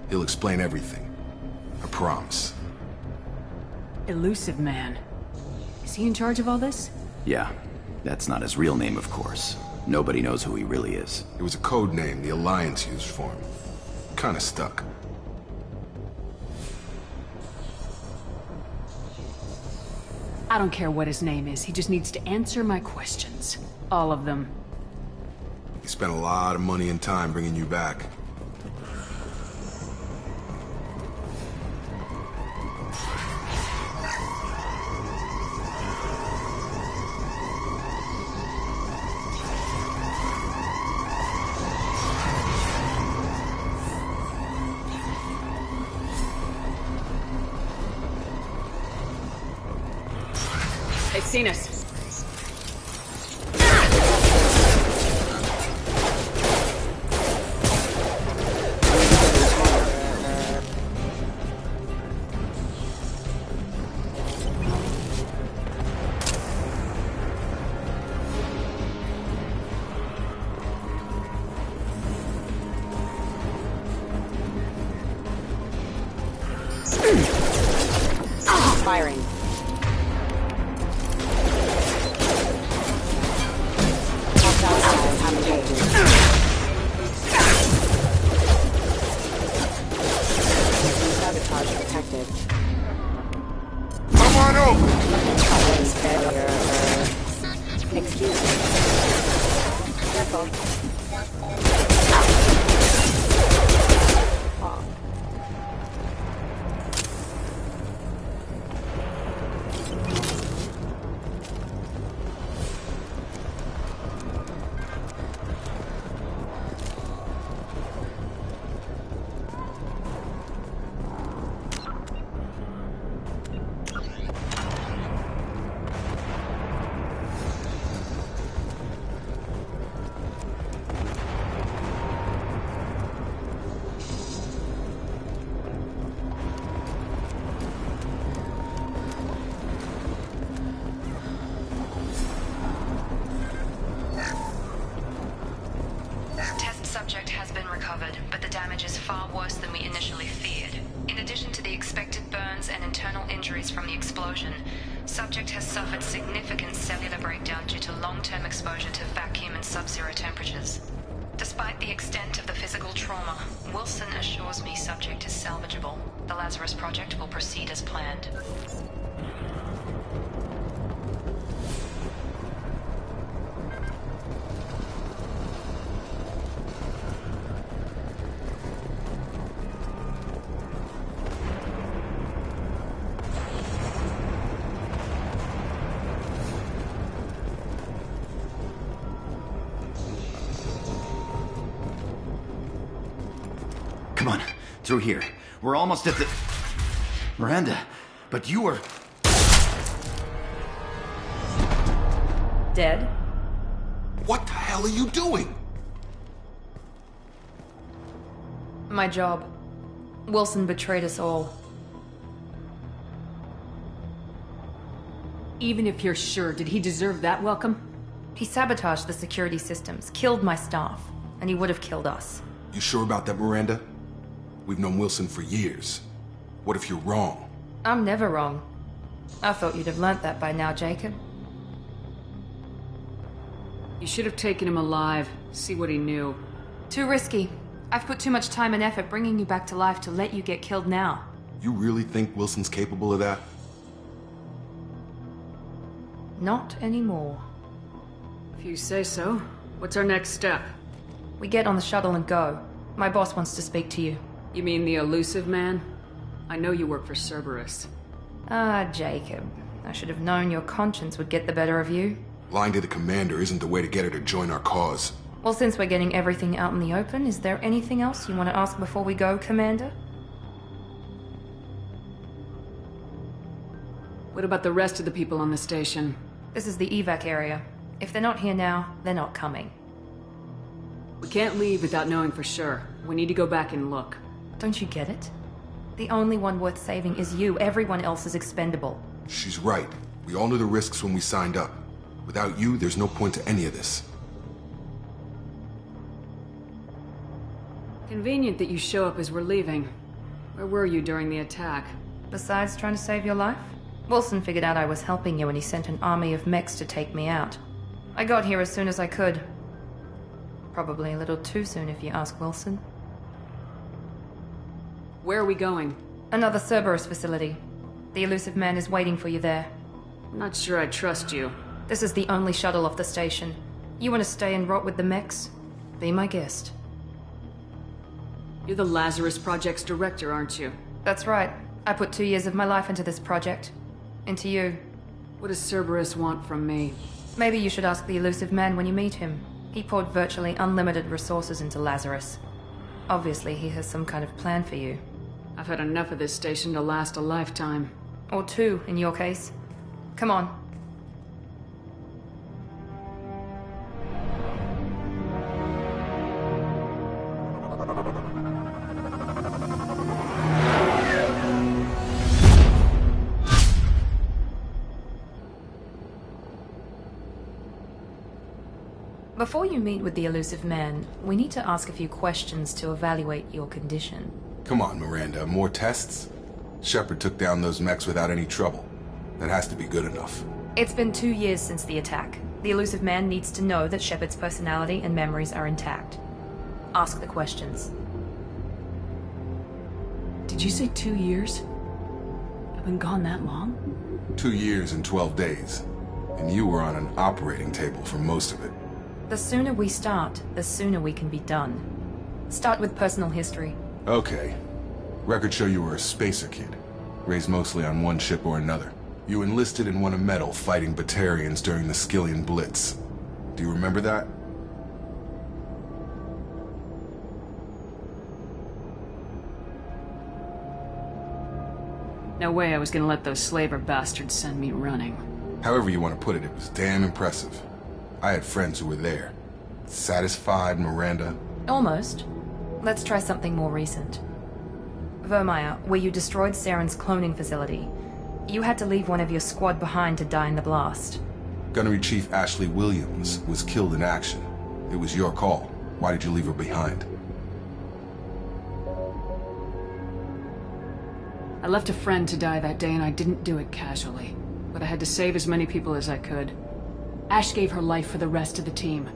He'll explain everything. I promise. Elusive Man. Is he in charge of all this? Yeah. That's not his real name, of course. Nobody knows who he really is. It was a code name the Alliance used for him. Kinda stuck. I don't care what his name is. He just needs to answer my questions. All of them. He spent a lot of money and time bringing you back. They've seen us. Firing. Sabotage detected. Come on over! Excuse me. Careful. recovered, but the damage is far worse than we initially feared. In addition to the expected burns and internal injuries from the explosion, subject has suffered significant cellular breakdown due to long-term exposure to vacuum and sub-zero temperatures. Despite the extent of the physical trauma, Wilson assures me subject is salvageable. The Lazarus Project will proceed as planned. Come on, through here. We're almost at the... Miranda, but you were... Dead? What the hell are you doing? My job. Wilson betrayed us all. Even if you're sure, did he deserve that welcome? He sabotaged the security systems, killed my staff, and he would have killed us. You sure about that, Miranda? We've known Wilson for years. What if you're wrong? I'm never wrong. I thought you'd have learnt that by now, Jacob. You should have taken him alive, see what he knew. Too risky. I've put too much time and effort bringing you back to life to let you get killed now. You really think Wilson's capable of that? Not anymore. If you say so. What's our next step? We get on the shuttle and go. My boss wants to speak to you. You mean the elusive man? I know you work for Cerberus. Ah, Jacob. I should have known your conscience would get the better of you. Lying to the commander isn't the way to get her to join our cause. Well, since we're getting everything out in the open, is there anything else you want to ask before we go, Commander? What about the rest of the people on the station? This is the evac area. If they're not here now, they're not coming. We can't leave without knowing for sure. We need to go back and look. Don't you get it? The only one worth saving is you. Everyone else is expendable. She's right. We all knew the risks when we signed up. Without you, there's no point to any of this. Convenient that you show up as we're leaving. Where were you during the attack? Besides trying to save your life? Wilson figured out I was helping you and he sent an army of mechs to take me out. I got here as soon as I could. Probably a little too soon if you ask Wilson. Where are we going? Another Cerberus facility. The elusive man is waiting for you there. I'm not sure I trust you. This is the only shuttle off the station. You want to stay and rot with the mechs? Be my guest. You're the Lazarus Project's director, aren't you? That's right. I put 2 years of my life into this project. Into you. What does Cerberus want from me? Maybe you should ask the elusive man when you meet him. He poured virtually unlimited resources into Lazarus. Obviously, he has some kind of plan for you. I've had enough of this station to last a lifetime. Or 2, in your case. Come on. Before you meet with the elusive man, we need to ask a few questions to evaluate your condition. Come on, Miranda. More tests? Shepard took down those mechs without any trouble. That has to be good enough. It's been 2 years since the attack. The elusive man needs to know that Shepard's personality and memories are intact. Ask the questions. Did you say 2 years? I've been gone that long? 2 years and 12 days. And you were on an operating table for most of it. The sooner we start, the sooner we can be done. Start with personal history. Okay. Records show you were a spacer kid, raised mostly on one ship or another. You enlisted and won a medal fighting Batarians during the Skillian Blitz. Do you remember that? No way I was gonna let those slaver bastards send me running. However you want to put it, it was damn impressive. I had friends who were there. Satisfied, Miranda? Almost. Let's try something more recent. Vermeer, where you destroyed Saren's cloning facility. You had to leave one of your squad behind to die in the blast. Gunnery Chief Ashley Williams was killed in action. It was your call. Why did you leave her behind? I left a friend to die that day, and I didn't do it casually. But I had to save as many people as I could. Ash gave her life for the rest of the team.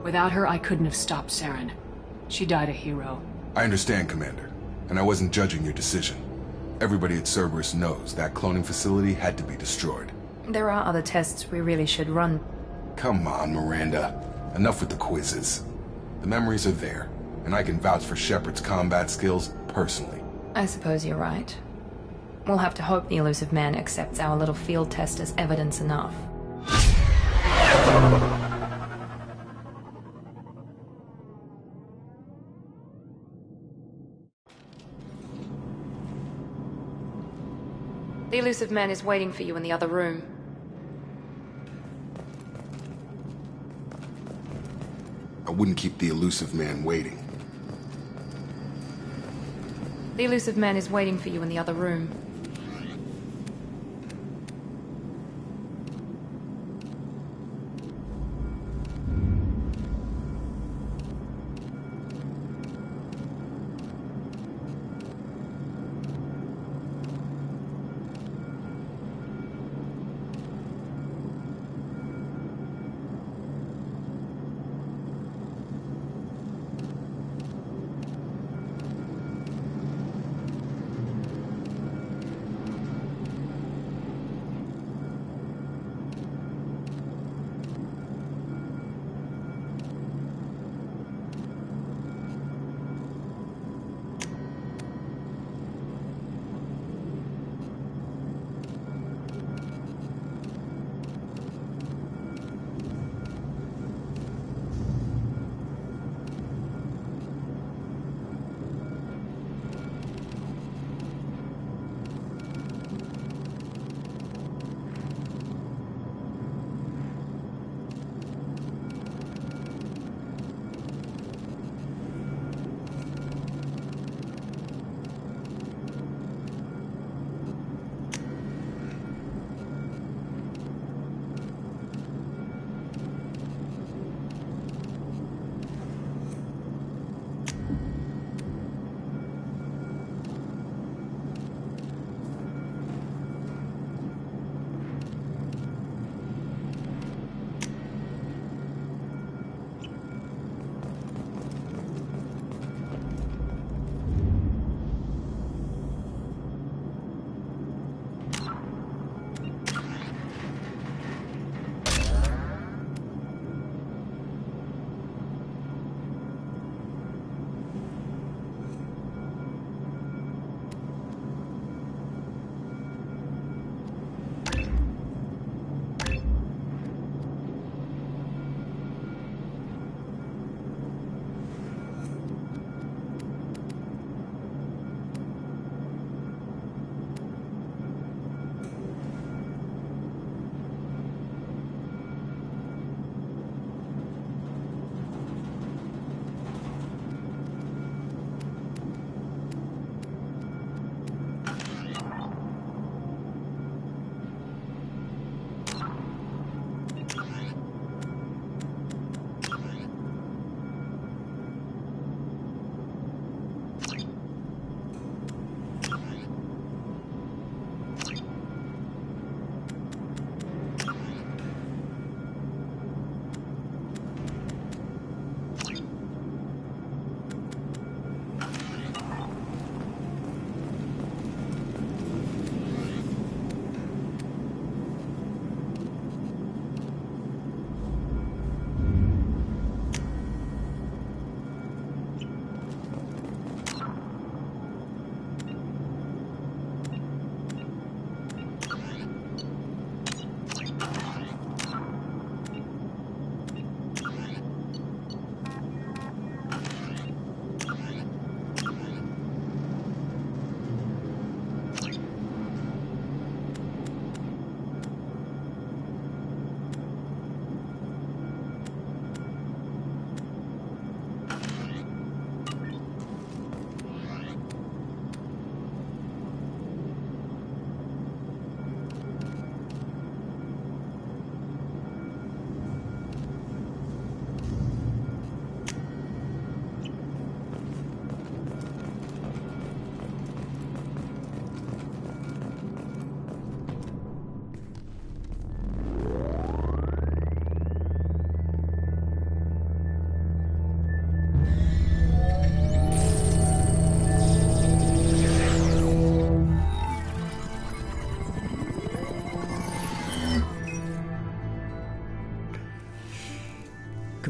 Without her, I couldn't have stopped Saren. She died a hero. I understand, Commander, and I wasn't judging your decision. Everybody at Cerberus knows that cloning facility had to be destroyed. There are other tests we really should run. Come on, Miranda. Enough with the quizzes. The memories are there, and I can vouch for Shepard's combat skills personally. I suppose you're right. We'll have to hope the Elusive Man accepts our little field test as evidence enough. The Elusive Man is waiting for you in the other room. I wouldn't keep the Elusive Man waiting. The Elusive Man is waiting for you in the other room.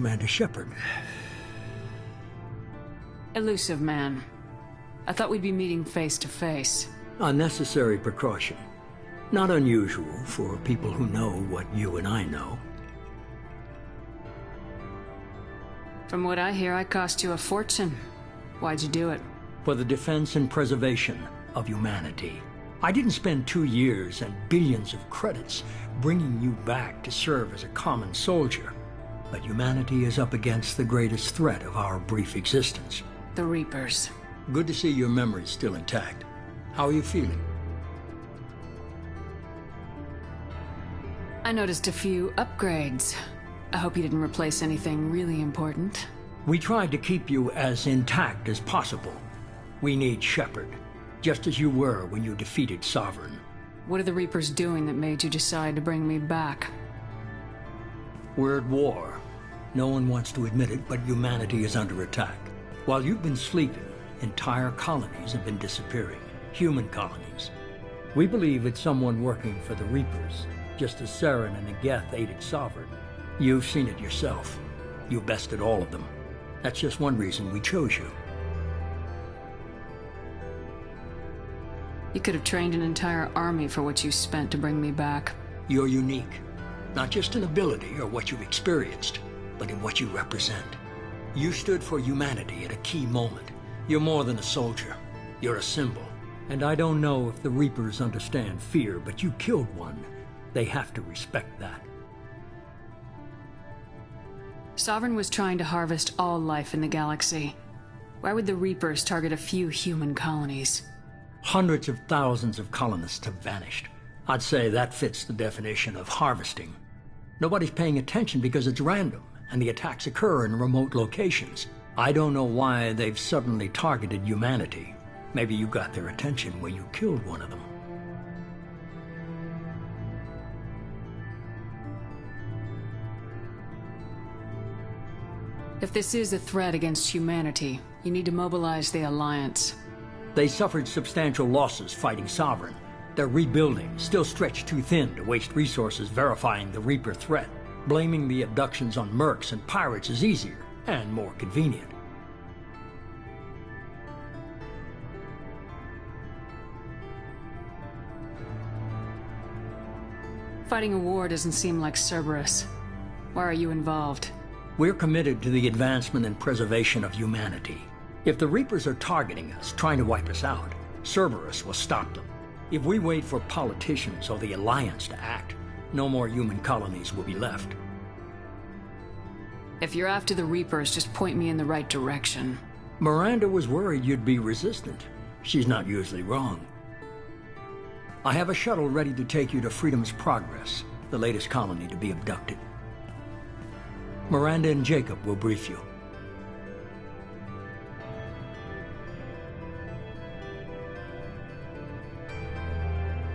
Commander Shepard. Elusive man. I thought we'd be meeting face to face. A necessary precaution. Not unusual for people who know what you and I know. From what I hear, I cost you a fortune. Why'd you do it? For the defense and preservation of humanity. I didn't spend 2 years and billions of credits bringing you back to serve as a common soldier. But humanity is up against the greatest threat of our brief existence. The Reapers. Good to see your memory's still intact. How are you feeling? I noticed a few upgrades. I hope you didn't replace anything really important. We tried to keep you as intact as possible. We need Shepard, just as you were when you defeated Sovereign. What are the Reapers doing that made you decide to bring me back? We're at war. No one wants to admit it, but humanity is under attack. While you've been sleeping, entire colonies have been disappearing. Human colonies. We believe it's someone working for the Reapers, just as Saren and Geth aided Sovereign. You've seen it yourself. You bested all of them. That's just one reason we chose you. You could have trained an entire army for what you spent to bring me back. You're unique. Not just in ability or what you've experienced, but in what you represent. You stood for humanity at a key moment. You're more than a soldier. You're a symbol. And I don't know if the Reapers understand fear, but you killed one. They have to respect that. Sovereign was trying to harvest all life in the galaxy. Why would the Reapers target a few human colonies? Hundreds of thousands of colonists have vanished. I'd say that fits the definition of harvesting. Nobody's paying attention because it's random, and the attacks occur in remote locations. I don't know why they've suddenly targeted humanity. Maybe you got their attention when you killed one of them. If this is a threat against humanity, you need to mobilize the Alliance. They suffered substantial losses fighting Sovereign. They're rebuilding, still stretched too thin to waste resources verifying the Reaper threat. Blaming the abductions on mercs and pirates is easier and more convenient. Fighting a war doesn't seem like Cerberus. Why are you involved? We're committed to the advancement and preservation of humanity. If the Reapers are targeting us, trying to wipe us out, Cerberus will stop them. If we wait for politicians or the Alliance to act, no more human colonies will be left. If you're after the Reapers, just point me in the right direction. Miranda was worried you'd be resistant. She's not usually wrong. I have a shuttle ready to take you to Freedom's Progress, the latest colony to be abducted. Miranda and Jacob will brief you.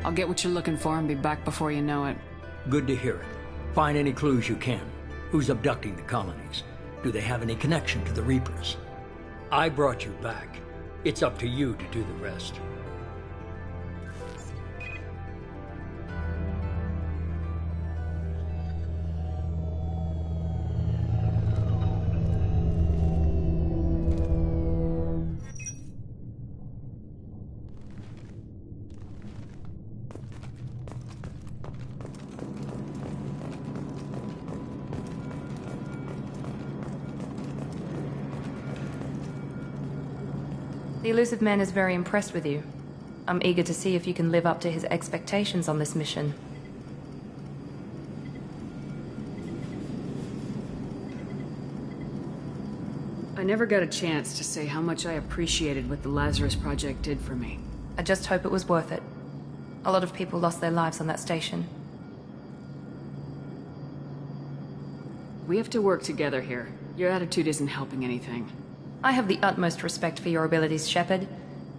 I'll get what you're looking for and be back before you know it. Good to hear it. Find any clues you can. Who's abducting the colonies? Do they have any connection to the Reapers? I brought you back. It's up to you to do the rest. The Elusive Man is very impressed with you. I'm eager to see if you can live up to his expectations on this mission. I never got a chance to say how much I appreciated what the Lazarus Project did for me. I just hope it was worth it. A lot of people lost their lives on that station. We have to work together here. Your attitude isn't helping anything. I have the utmost respect for your abilities, Shepard.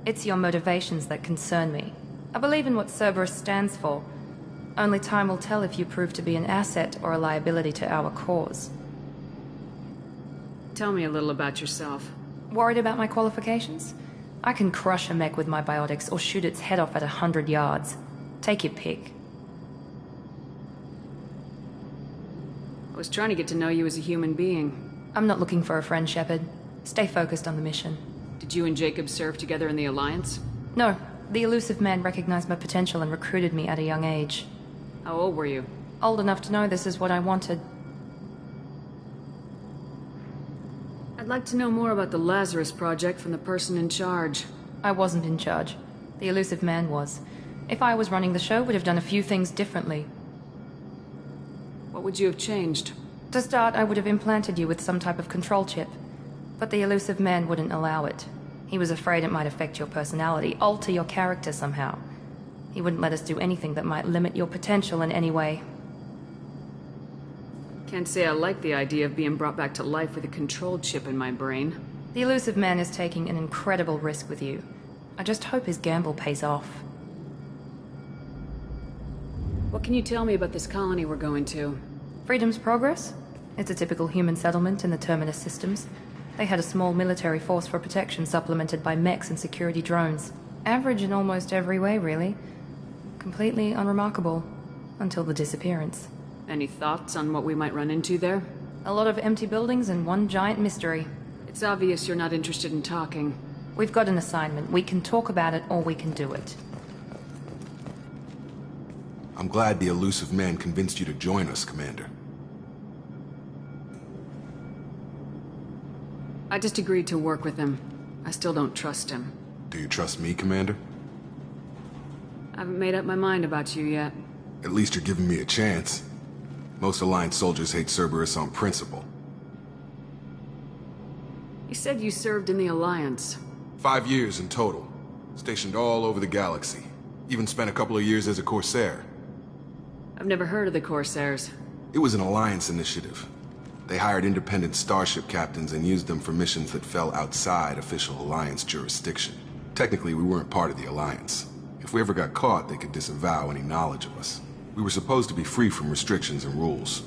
It's your motivations that concern me. I believe in what Cerberus stands for. Only time will tell if you prove to be an asset or a liability to our cause. Tell me a little about yourself. Worried about my qualifications? I can crush a mech with my biotics or shoot its head off at 100 yards. Take your pick. I was trying to get to know you as a human being. I'm not looking for a friend, Shepard. Stay focused on the mission. Did you and Jacob serve together in the Alliance? No. The Illusive Man recognized my potential and recruited me at a young age. How old were you? Old enough to know this is what I wanted. I'd like to know more about the Lazarus Project from the person in charge. I wasn't in charge. The Illusive Man was. If I was running the show, would have done a few things differently. What would you have changed? To start, I would have implanted you with some type of control chip. But the Illusive Man wouldn't allow it. He was afraid it might affect your personality, alter your character somehow. He wouldn't let us do anything that might limit your potential in any way. Can't say I like the idea of being brought back to life with a control chip in my brain. The Illusive Man is taking an incredible risk with you. I just hope his gamble pays off. What can you tell me about this colony we're going to? Freedom's Progress? It's a typical human settlement in the Terminus systems. They had a small military force for protection supplemented by mechs and security drones. Average in almost every way, really. Completely unremarkable. Until the disappearance. Any thoughts on what we might run into there? A lot of empty buildings and one giant mystery. It's obvious you're not interested in talking. We've got an assignment. We can talk about it or we can do it. I'm glad the Illusive Man convinced you to join us, Commander. I just agreed to work with him. I still don't trust him. Do you trust me, Commander? I haven't made up my mind about you yet. At least you're giving me a chance. Most Alliance soldiers hate Cerberus on principle. You said you served in the Alliance. 5 years in total. Stationed all over the galaxy. Even spent a couple of years as a Corsair. I've never heard of the Corsairs. It was an Alliance initiative. They hired independent starship captains and used them for missions that fell outside official Alliance jurisdiction. Technically, we weren't part of the Alliance. If we ever got caught, they could disavow any knowledge of us. We were supposed to be free from restrictions and rules.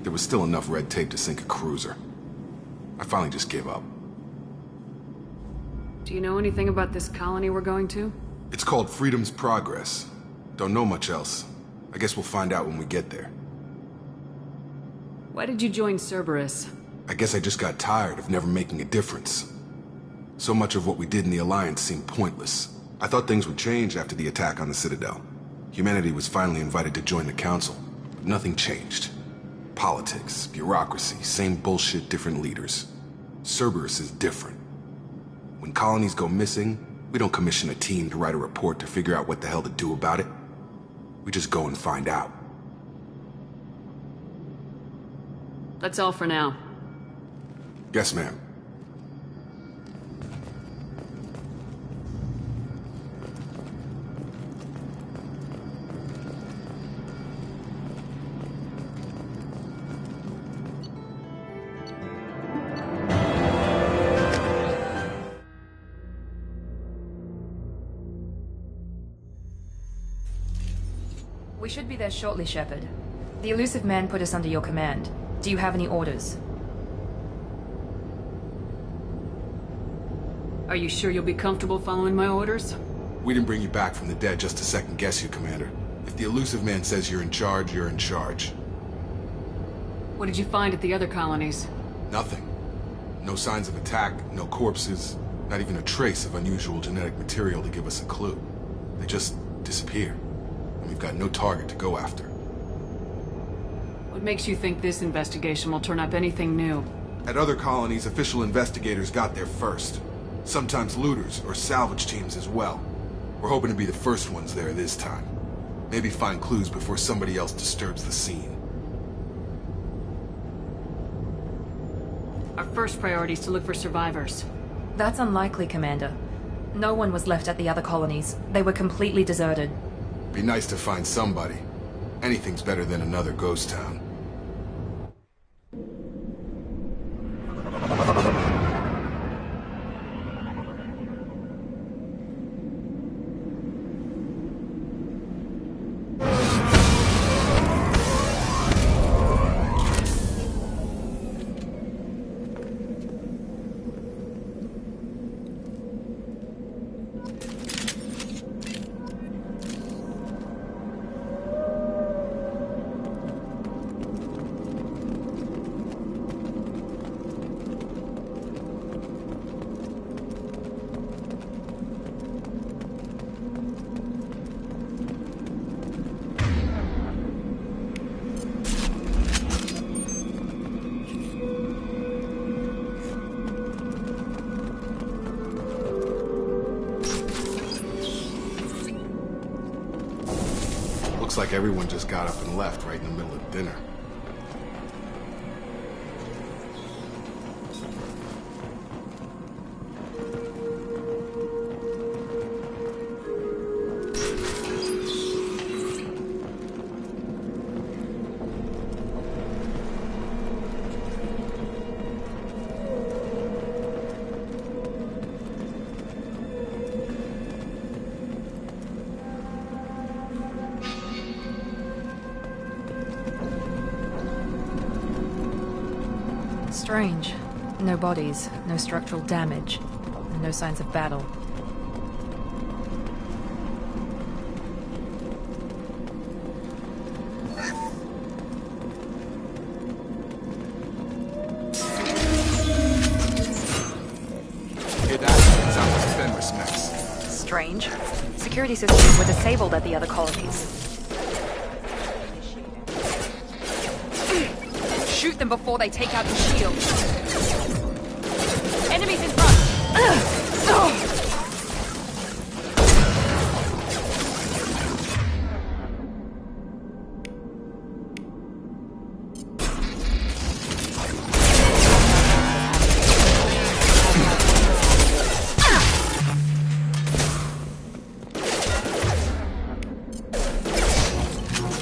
There was still enough red tape to sink a cruiser. I finally just gave up. Do you know anything about this colony we're going to? It's called Freedom's Progress. Don't know much else. I guess we'll find out when we get there. Why did you join Cerberus? I guess I just got tired of never making a difference. So much of what we did in the Alliance seemed pointless. I thought things would change after the attack on the Citadel. Humanity was finally invited to join the Council, but nothing changed. Politics, bureaucracy, same bullshit, different leaders. Cerberus is different. When colonies go missing, we don't commission a team to write a report to figure out what the hell to do about it. We just go and find out. That's all for now. Yes, ma'am. We should be there shortly, Shepard. The Illusive Man put us under your command. Do you have any orders? Are you sure you'll be comfortable following my orders? We didn't bring you back from the dead just to second guess you, Commander. If the Illusive Man says you're in charge, you're in charge. What did you find at the other colonies? Nothing. No signs of attack, no corpses, not even a trace of unusual genetic material to give us a clue. They just disappear. And we've got no target to go after. What makes you think this investigation will turn up anything new? At other colonies, official investigators got there first. Sometimes looters or salvage teams as well. We're hoping to be the first ones there this time. Maybe find clues before somebody else disturbs the scene. Our first priority is to look for survivors. That's unlikely, Commander. No one was left at the other colonies. They were completely deserted. Be nice to find somebody. Anything's better than another ghost town. Looks like everyone just got up and left right in the middle of dinner. Strange. No bodies, no structural damage, and no signs of battle. Hey, that sounds like Fenris mechs. Strange. Security systems were disabled at the other colonies. Shoot them before they take out the shield. Enemies in front!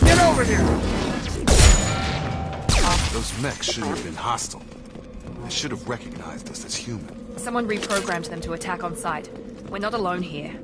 Get over here! Those mechs shouldn't have been hostile. They should have recognized us as human. Someone reprogrammed them to attack on sight. We're not alone here.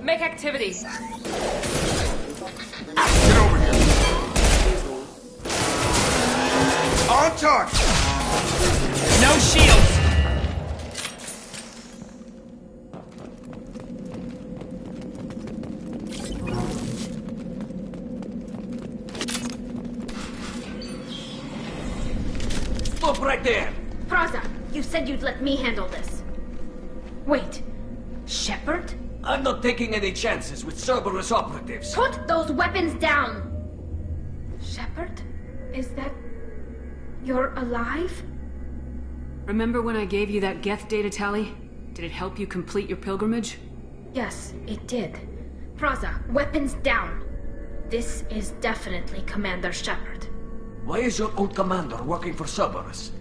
Make activity. Get over here. On target. No shields. Stop right there. Praza, you said you'd let me handle this. Wait, Shepard? I'm not taking any chances with Cerberus operatives. Put those weapons down! Shepard? Is that... you're alive? Remember when I gave you that Geth data tally? Did it help you complete your pilgrimage? Yes, it did. Praza, weapons down. This is definitely Commander Shepard. Why is your old commander working for Cerberus?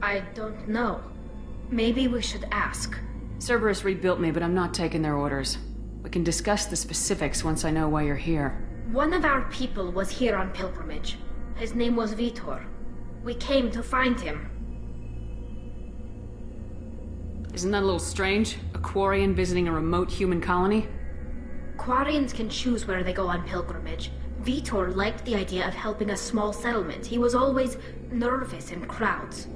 I don't know. Maybe we should ask. Cerberus rebuilt me, but I'm not taking their orders. We can discuss the specifics once I know why you're here. One of our people was here on pilgrimage. His name was Vitor. We came to find him. Isn't that a little strange? A Quarian visiting a remote human colony? Quarians can choose where they go on pilgrimage. Vitor liked the idea of helping a small settlement. He was always nervous in crowds.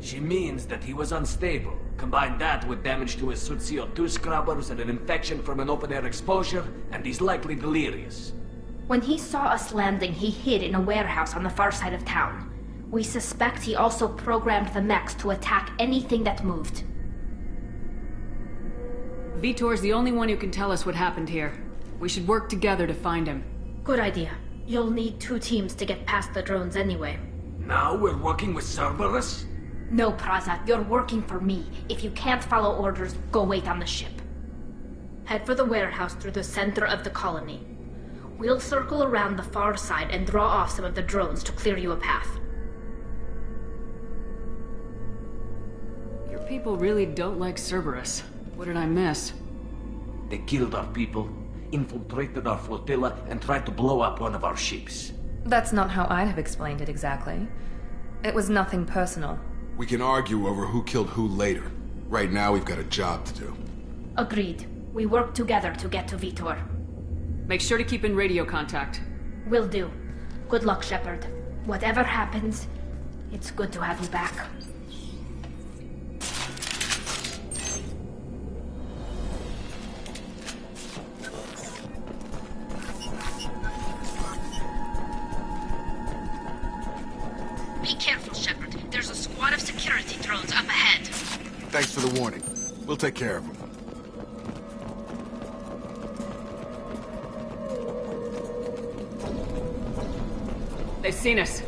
She means that he was unstable. Combine that with damage to his suit CO2 scrubbers and an infection from an open-air exposure, and he's likely delirious. When he saw us landing, he hid in a warehouse on the far side of town. We suspect he also programmed the mechs to attack anything that moved. Vitor's the only one who can tell us what happened here. We should work together to find him. Good idea. You'll need 2 teams to get past the drones anyway. Now we're working with Cerberus? No, Praza, you're working for me. If you can't follow orders, go wait on the ship. Head for the warehouse through the center of the colony. We'll circle around the far side and draw off some of the drones to clear you a path. Your people really don't like Cerberus. What did I miss? They killed our people, infiltrated our flotilla, and tried to blow up one of our ships. That's not how I'd have explained it exactly. It was nothing personal. We can argue over who killed who later. Right now, we've got a job to do. Agreed. We work together to get to Vitor. Make sure to keep in radio contact. Will do. Good luck, Shepard. Whatever happens, it's good to have you back. Be careful, Shepard. There's a squad of security drones up ahead. Thanks for the warning. We'll take care of them. They've seen us.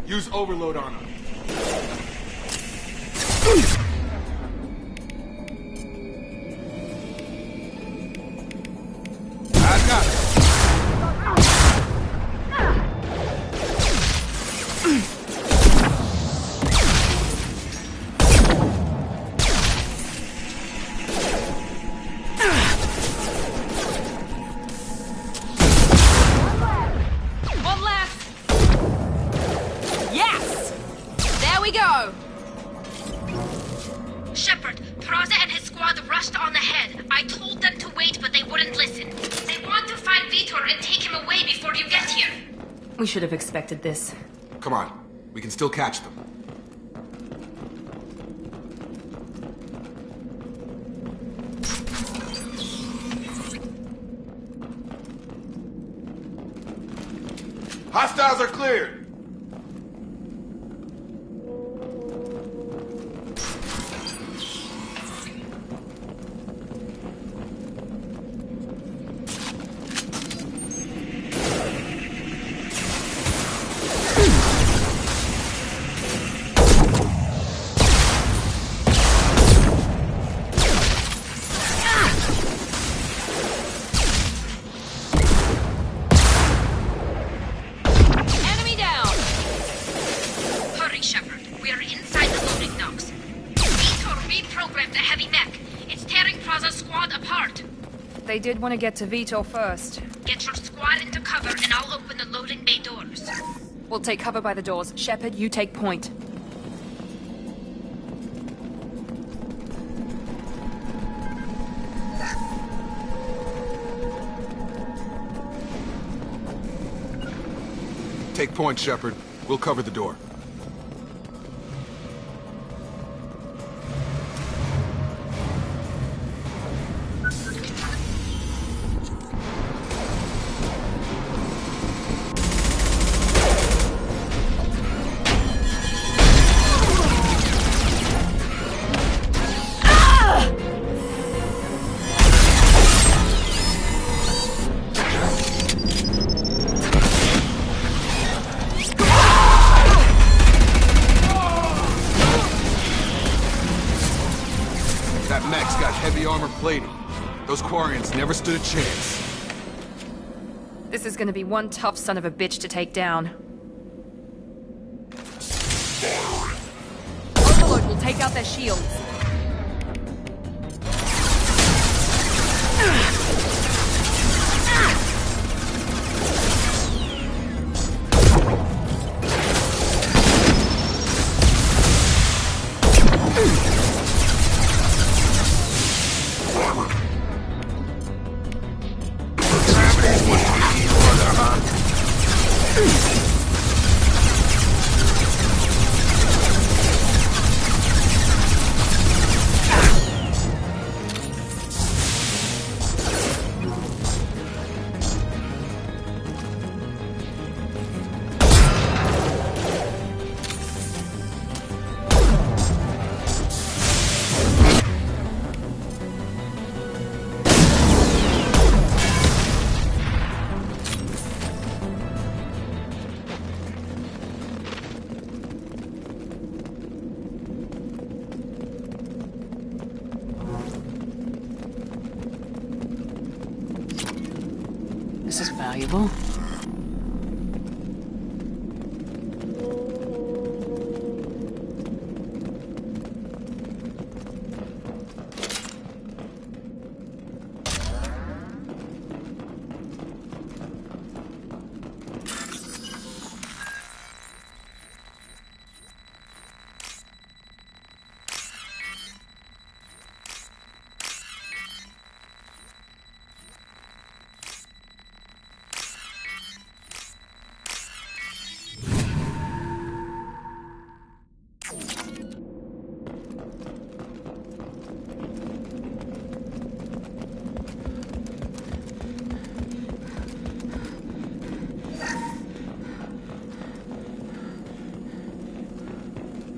Use overload on them. I got it. One left! Yes! There we go! Shepard, Praza and his squad rushed on ahead. I told them to wait, but they wouldn't listen. They want to find Vitor and take him away before you get here. We should have expected this. Come on. We can still catch them. Hostiles are cleared! Enemy down! Hurry, Shepard. We are inside the loading docks. Vitor reprogrammed the heavy mech. It's tearing Praza's squad apart. They did want to get to Vitor first. Get your squad into cover and I'll open the loading bay doors. We'll take cover by the doors. Shepard, you take point. Take point, Shepard. We'll cover the door. That mech's got heavy armor plating. Those Quarians never stood a chance. This is gonna be one tough son of a bitch to take down. Overload will take out their shields. evil.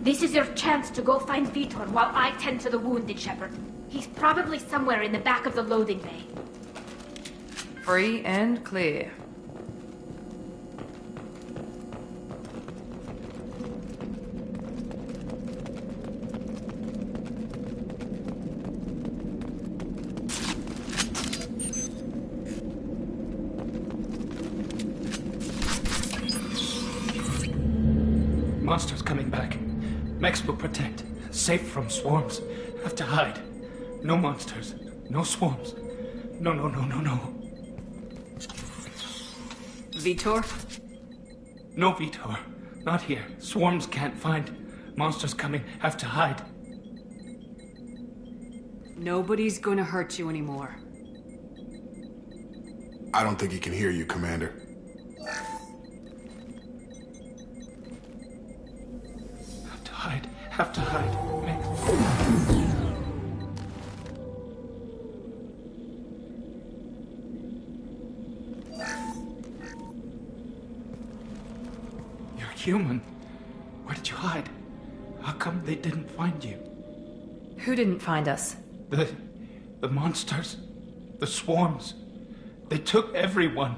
This is your chance to go find Vitor while I tend to the wounded, Shepard. He's probably somewhere in the back of the loading bay. Free and clear. Monsters coming back. Mechs will protect. Safe from swarms. Have to hide. No monsters. No swarms. No. Vitor? No Vitor. Not here. Swarms can't find. Monsters coming. Have to hide. Nobody's gonna hurt you anymore. I don't think he can hear you, Commander. Have to hide. You're human. Where did you hide? How come they didn't find you? Who didn't find us? The monsters. The swarms. They took everyone.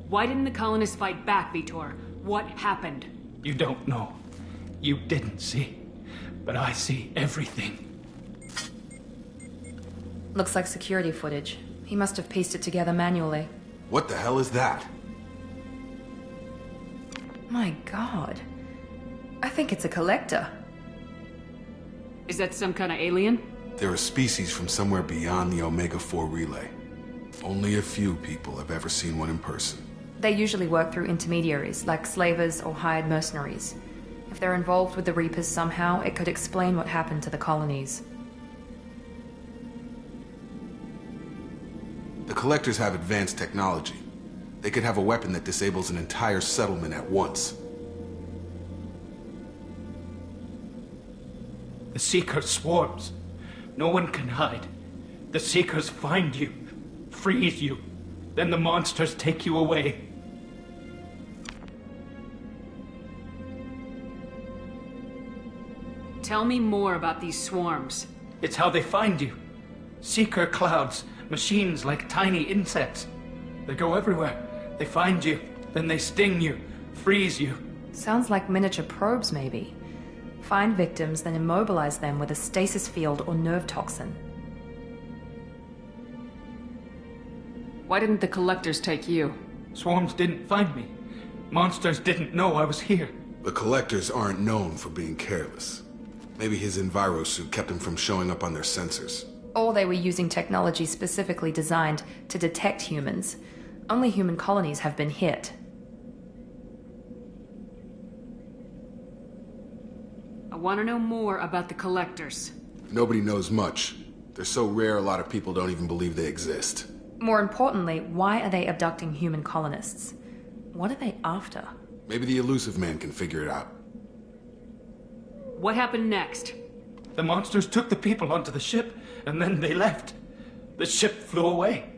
Why didn't the colonists fight back, Vitor? What happened? You don't know. You didn't see. But I see everything. Looks like security footage. He must have pieced it together manually. What the hell is that? My god. I think it's a collector. Is that some kind of alien? They're a species from somewhere beyond the Omega-4 relay. Only a few people have ever seen one in person. They usually work through intermediaries, like slavers or hired mercenaries. If they're involved with the Reapers somehow, it could explain what happened to the colonies. The Collectors have advanced technology. They could have a weapon that disables an entire settlement at once. The Seekers swarms. No one can hide. The Seekers find you, freeze you, then the monsters take you away. Tell me more about these swarms. It's how they find you. Seeker clouds, machines like tiny insects. They go everywhere. They find you, then they sting you, freeze you. Sounds like miniature probes, maybe. Find victims, then immobilize them with a stasis field or nerve toxin. Why didn't the Collectors take you? Swarms didn't find me. Monsters didn't know I was here. The Collectors aren't known for being careless. Maybe his envirosuit kept him from showing up on their sensors. Or they were using technology specifically designed to detect humans. Only human colonies have been hit. I want to know more about the Collectors. Nobody knows much. They're so rare a lot of people don't even believe they exist. More importantly, why are they abducting human colonists? What are they after? Maybe the Illusive Man can figure it out. What happened next? The monsters took the people onto the ship, and then they left. The ship flew away.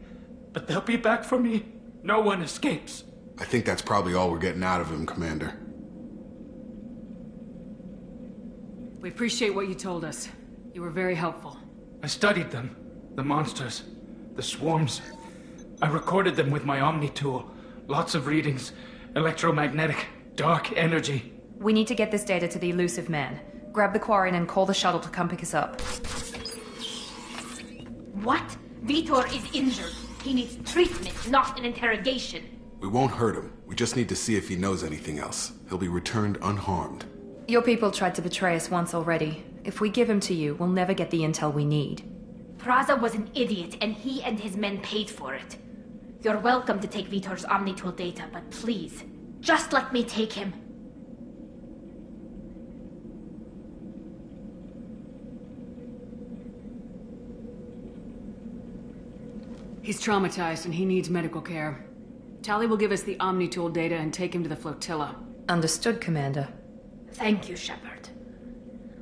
But they'll be back for me. No one escapes. I think that's probably all we're getting out of him, Commander. We appreciate what you told us. You were very helpful. I studied them. The monsters. The swarms. I recorded them with my Omni tool. Lots of readings. Electromagnetic. Dark energy. We need to get this data to the Illusive Man. Grab the Quarian and call the shuttle to come pick us up. What? Vitor is injured. He needs treatment, not an interrogation. We won't hurt him. We just need to see if he knows anything else. He'll be returned unharmed. Your people tried to betray us once already. If we give him to you, we'll never get the intel we need. Praza was an idiot, and he and his men paid for it. You're welcome to take Vitor's Omnitool data, but please, just let me take him. He's traumatized and he needs medical care. Tali will give us the Omnitool data and take him to the flotilla. Understood, Commander. Thank you, Shepard.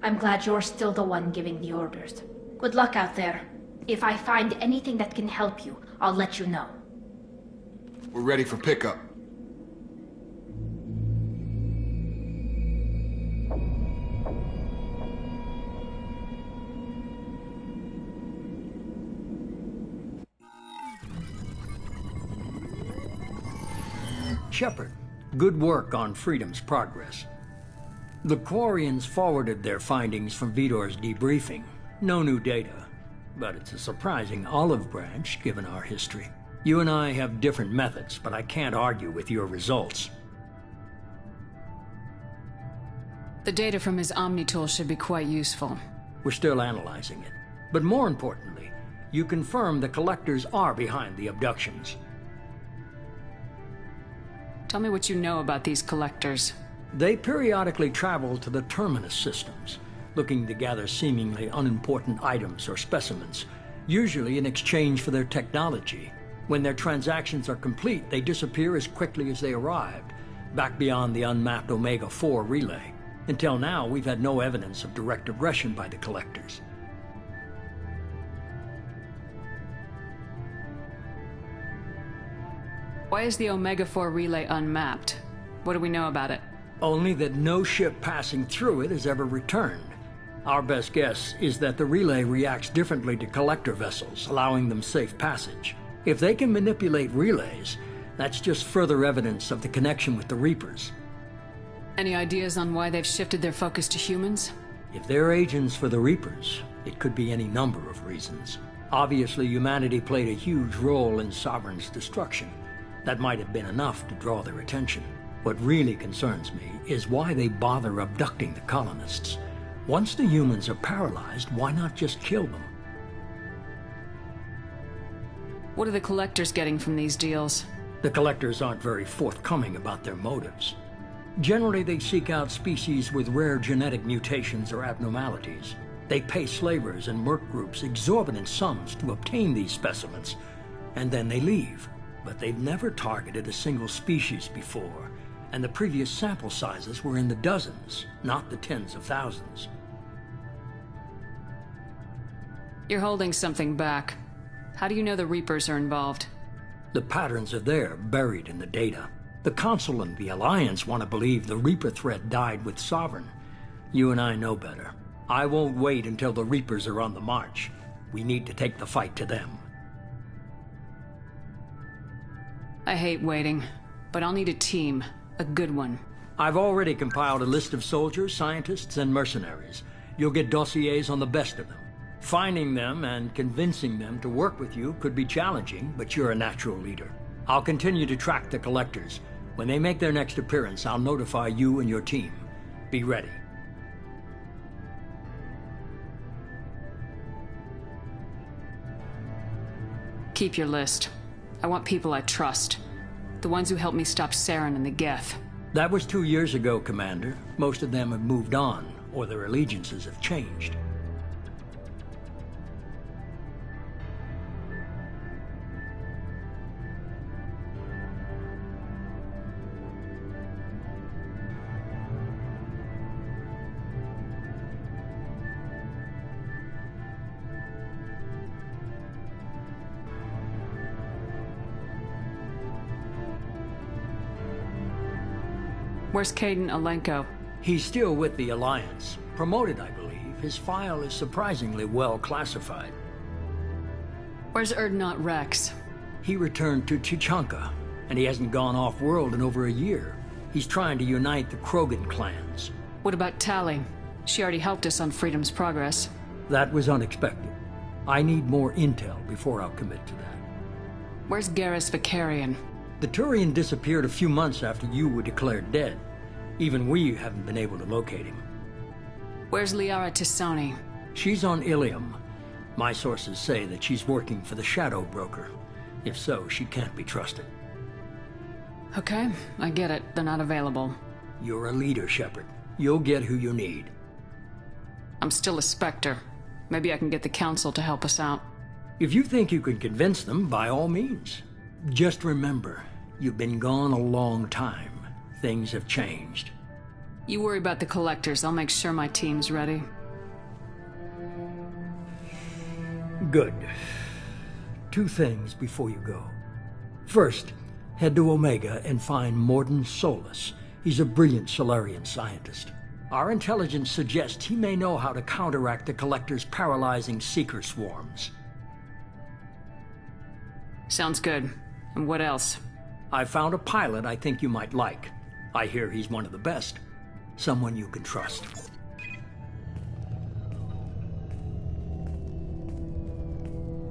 I'm glad you're still the one giving the orders. Good luck out there. If I find anything that can help you, I'll let you know. We're ready for pickup. Shepard, good work on Freedom's progress. The Quarians forwarded their findings from Vitor's debriefing. No new data, but it's a surprising olive branch given our history. You and I have different methods, but I can't argue with your results. The data from his Omnitool should be quite useful. We're still analyzing it. But more importantly, you confirm the Collectors are behind the abductions. Tell me what you know about these Collectors. They periodically travel to the Terminus systems, looking to gather seemingly unimportant items or specimens, usually in exchange for their technology. When their transactions are complete, they disappear as quickly as they arrived, back beyond the unmapped Omega-4 relay. Until now, we've had no evidence of direct aggression by the Collectors. Why is the Omega-4 relay unmapped? What do we know about it? Only that no ship passing through it has ever returned. Our best guess is that the relay reacts differently to Collector vessels, allowing them safe passage. If they can manipulate relays, that's just further evidence of the connection with the Reapers. Any ideas on why they've shifted their focus to humans? If they're agents for the Reapers, it could be any number of reasons. Obviously, humanity played a huge role in Sovereign's destruction. That might have been enough to draw their attention. What really concerns me is why they bother abducting the colonists. Once the humans are paralyzed, why not just kill them? What are the Collectors getting from these deals? The Collectors aren't very forthcoming about their motives. Generally, they seek out species with rare genetic mutations or abnormalities. They pay slavers and merc groups exorbitant sums to obtain these specimens, and then they leave. But they've never targeted a single species before, and the previous sample sizes were in the dozens, not the tens of thousands. You're holding something back. How do you know the Reapers are involved? The patterns are there, buried in the data. The Council and the Alliance want to believe the Reaper threat died with Sovereign. You and I know better. I won't wait until the Reapers are on the march. We need to take the fight to them. I hate waiting, but I'll need a team. A good one. I've already compiled a list of soldiers, scientists, and mercenaries. You'll get dossiers on the best of them. Finding them and convincing them to work with you could be challenging, but you're a natural leader. I'll continue to track the Collectors. When they make their next appearance, I'll notify you and your team. Be ready. Keep your list. I want people I trust. The ones who helped me stop Saren and the Geth. That was 2 years ago, Commander. Most of them have moved on, or their allegiances have changed. Where's Kaidan Alenko? He's still with the Alliance. Promoted, I believe. His file is surprisingly well classified. Where's Urdnot Rex? He returned to Tuchanka, and he hasn't gone off-world in over a year. He's trying to unite the Krogan clans. What about Tali? She already helped us on Freedom's progress. That was unexpected. I need more intel before I'll commit to that. Where's Garrus Vakarian? The Turian disappeared a few months after you were declared dead. Even we haven't been able to locate him. Where's Liara T'Soni? She's on Ilium. My sources say that she's working for the Shadow Broker. If so, she can't be trusted. Okay, I get it. They're not available. You're a leader, Shepard. You'll get who you need. I'm still a Spectre. Maybe I can get the Council to help us out. If you think you can convince them, by all means. Just remember, you've been gone a long time. Things have changed. You worry about the Collectors. I'll make sure my team's ready. Good. 2 things before you go. First, head to Omega and find Mordin Solus. He's a brilliant Solarian scientist. Our intelligence suggests he may know how to counteract the Collector's paralyzing Seeker swarms. Sounds good. And what else? I found a pilot I think you might like. I hear he's one of the best. Someone you can trust.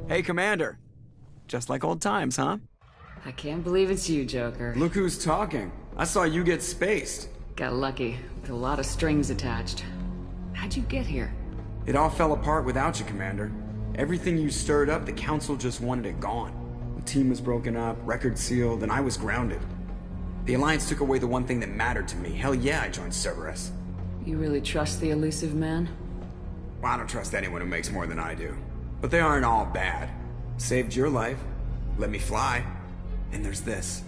Hey, Commander. Just like old times, huh? I can't believe it's you, Joker. Look who's talking. I saw you get spaced. Got lucky, with a lot of strings attached. How'd you get here? It all fell apart without you, Commander. Everything you stirred up, the Council just wanted it gone. The team was broken up, record sealed, and I was grounded. The Alliance took away the one thing that mattered to me. Hell yeah, I joined Cerberus. You really trust the elusive man? Well, I don't trust anyone who makes more than I do. But they aren't all bad. Saved your life, let me fly, and there's this.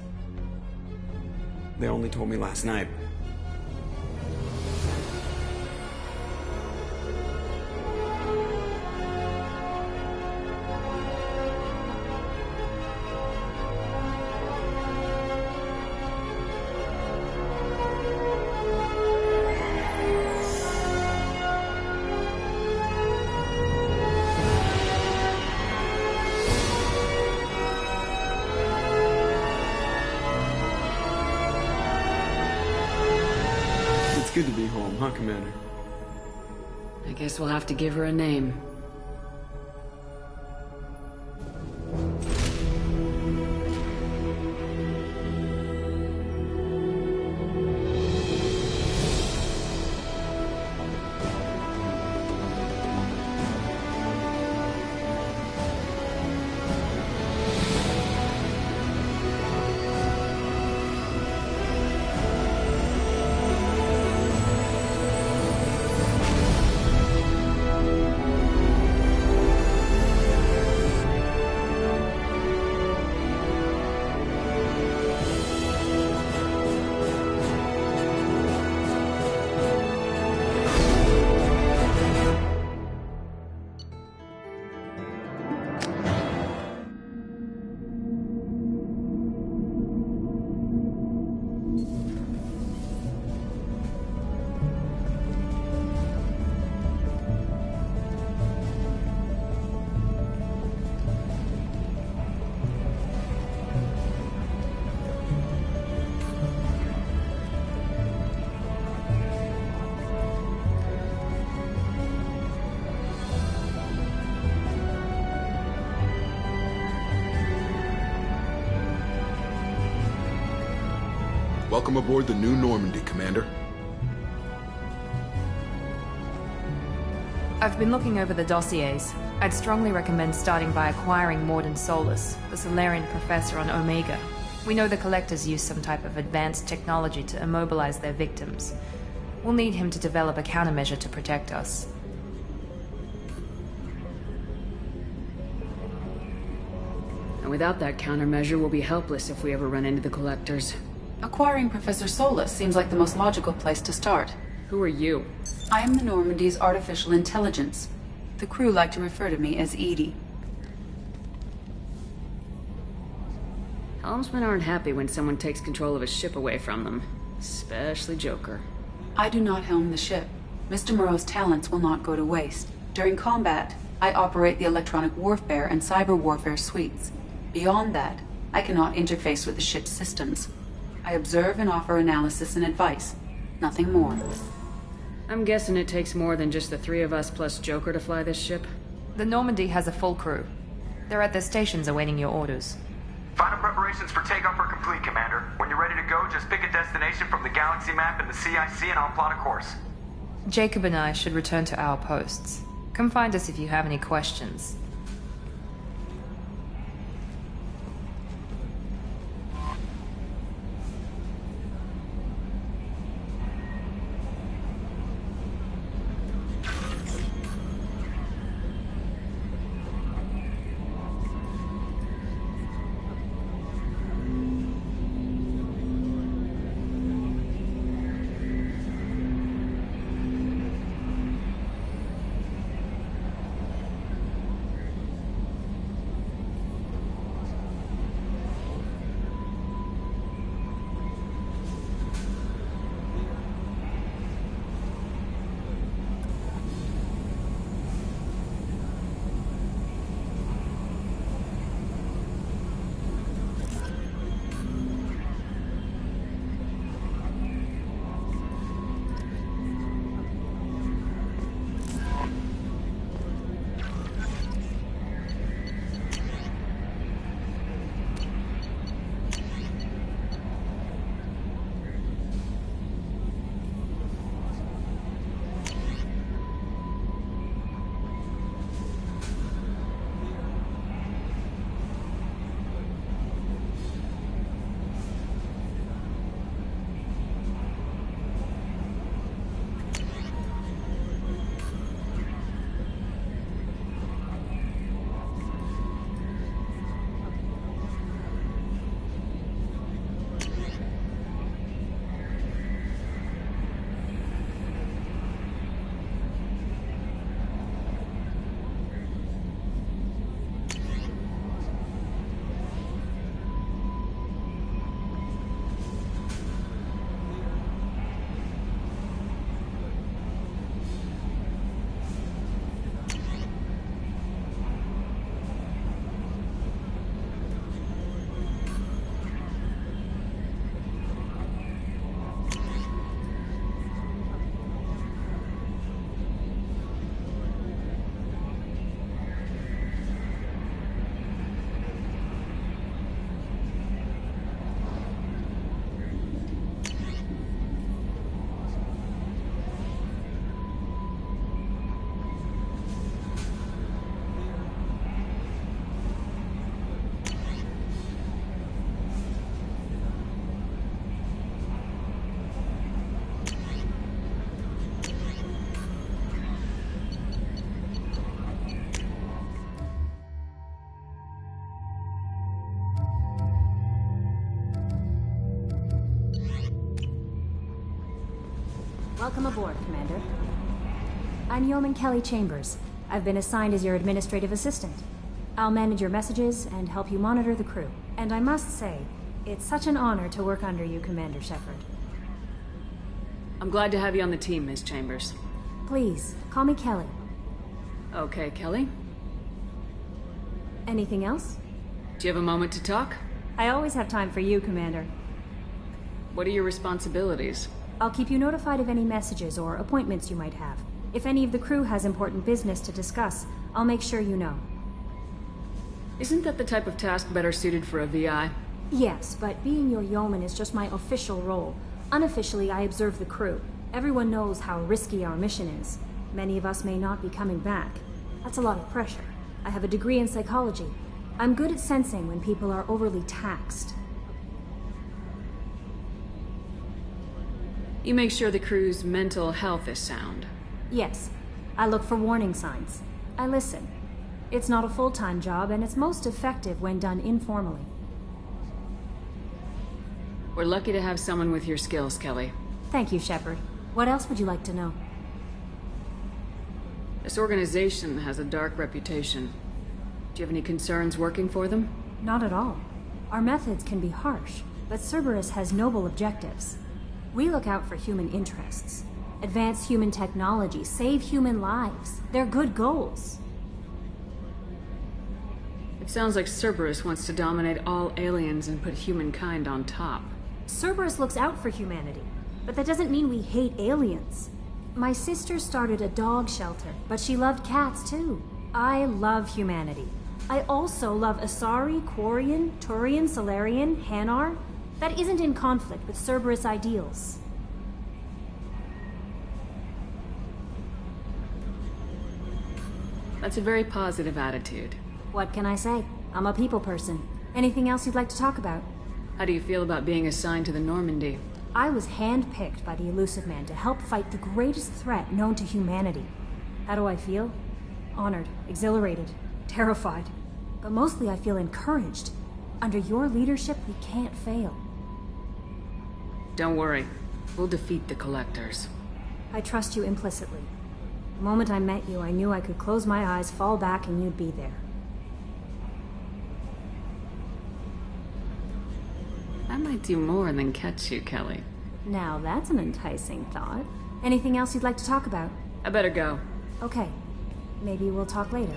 They only told me last night. Good to be home, huh, Commander? I guess we'll have to give her a name. Welcome aboard the New Normandy, Commander. I've been looking over the dossiers. I'd strongly recommend starting by acquiring Mordin Solus, the Solarian professor on Omega. We know the Collectors use some type of advanced technology to immobilize their victims. We'll need him to develop a countermeasure to protect us. And without that countermeasure, we'll be helpless if we ever run into the Collectors. Acquiring Professor Solus seems like the most logical place to start. Who are you? I am the Normandy's artificial intelligence. The crew like to refer to me as Edie. Helmsmen aren't happy when someone takes control of a ship away from them. Especially Joker. I do not helm the ship. Mr. Moreau's talents will not go to waste. During combat, I operate the electronic warfare and cyber warfare suites. Beyond that, I cannot interface with the ship's systems. I observe and offer analysis and advice. Nothing more. I'm guessing it takes more than just the 3 of us plus Joker to fly this ship? The Normandy has a full crew. They're at their stations awaiting your orders. Final preparations for takeoff are complete, Commander. When you're ready to go, just pick a destination from the galaxy map and the CIC and I'll plot a course. Jacob and I should return to our posts. Come find us if you have any questions. Welcome aboard, Commander. I'm Yeoman Kelly Chambers. I've been assigned as your administrative assistant. I'll manage your messages and help you monitor the crew. And I must say, it's such an honor to work under you, Commander Shepard. I'm glad to have you on the team, Ms. Chambers. Please, call me Kelly. Okay, Kelly. Anything else? Do you have a moment to talk? I always have time for you, Commander. What are your responsibilities? I'll keep you notified of any messages or appointments you might have. If any of the crew has important business to discuss, I'll make sure you know. Isn't that the type of task better suited for a VI? Yes, but being your yeoman is just my official role. Unofficially, I observe the crew. Everyone knows how risky our mission is. Many of us may not be coming back. That's a lot of pressure. I have a degree in psychology. I'm good at sensing when people are overly taxed. You make sure the crew's mental health is sound. Yes. I look for warning signs. I listen. It's not a full-time job, and it's most effective when done informally. We're lucky to have someone with your skills, Kelly. Thank you, Shepard. What else would you like to know? This organization has a dark reputation. Do you have any concerns working for them? Not at all. Our methods can be harsh, but Cerberus has noble objectives. We look out for human interests. Advance human technology, save human lives. They're good goals. It sounds like Cerberus wants to dominate all aliens and put humankind on top. Cerberus looks out for humanity, but that doesn't mean we hate aliens. My sister started a dog shelter, but she loved cats too. I love humanity. I also love Asari, Quarian, Turian, Solarian, Hanar. That isn't in conflict with Cerberus ideals. That's a very positive attitude. What can I say? I'm a people person. Anything else you'd like to talk about? How do you feel about being assigned to the Normandy? I was handpicked by the Illusive Man to help fight the greatest threat known to humanity. How do I feel? Honored, exhilarated, terrified. But mostly I feel encouraged. Under your leadership, we can't fail. Don't worry. We'll defeat the Collectors. I trust you implicitly. The moment I met you, I knew I could close my eyes, fall back, and you'd be there. I might do more than catch you, Kelly. Now that's an enticing thought. Anything else you'd like to talk about? I better go. Okay. Maybe we'll talk later.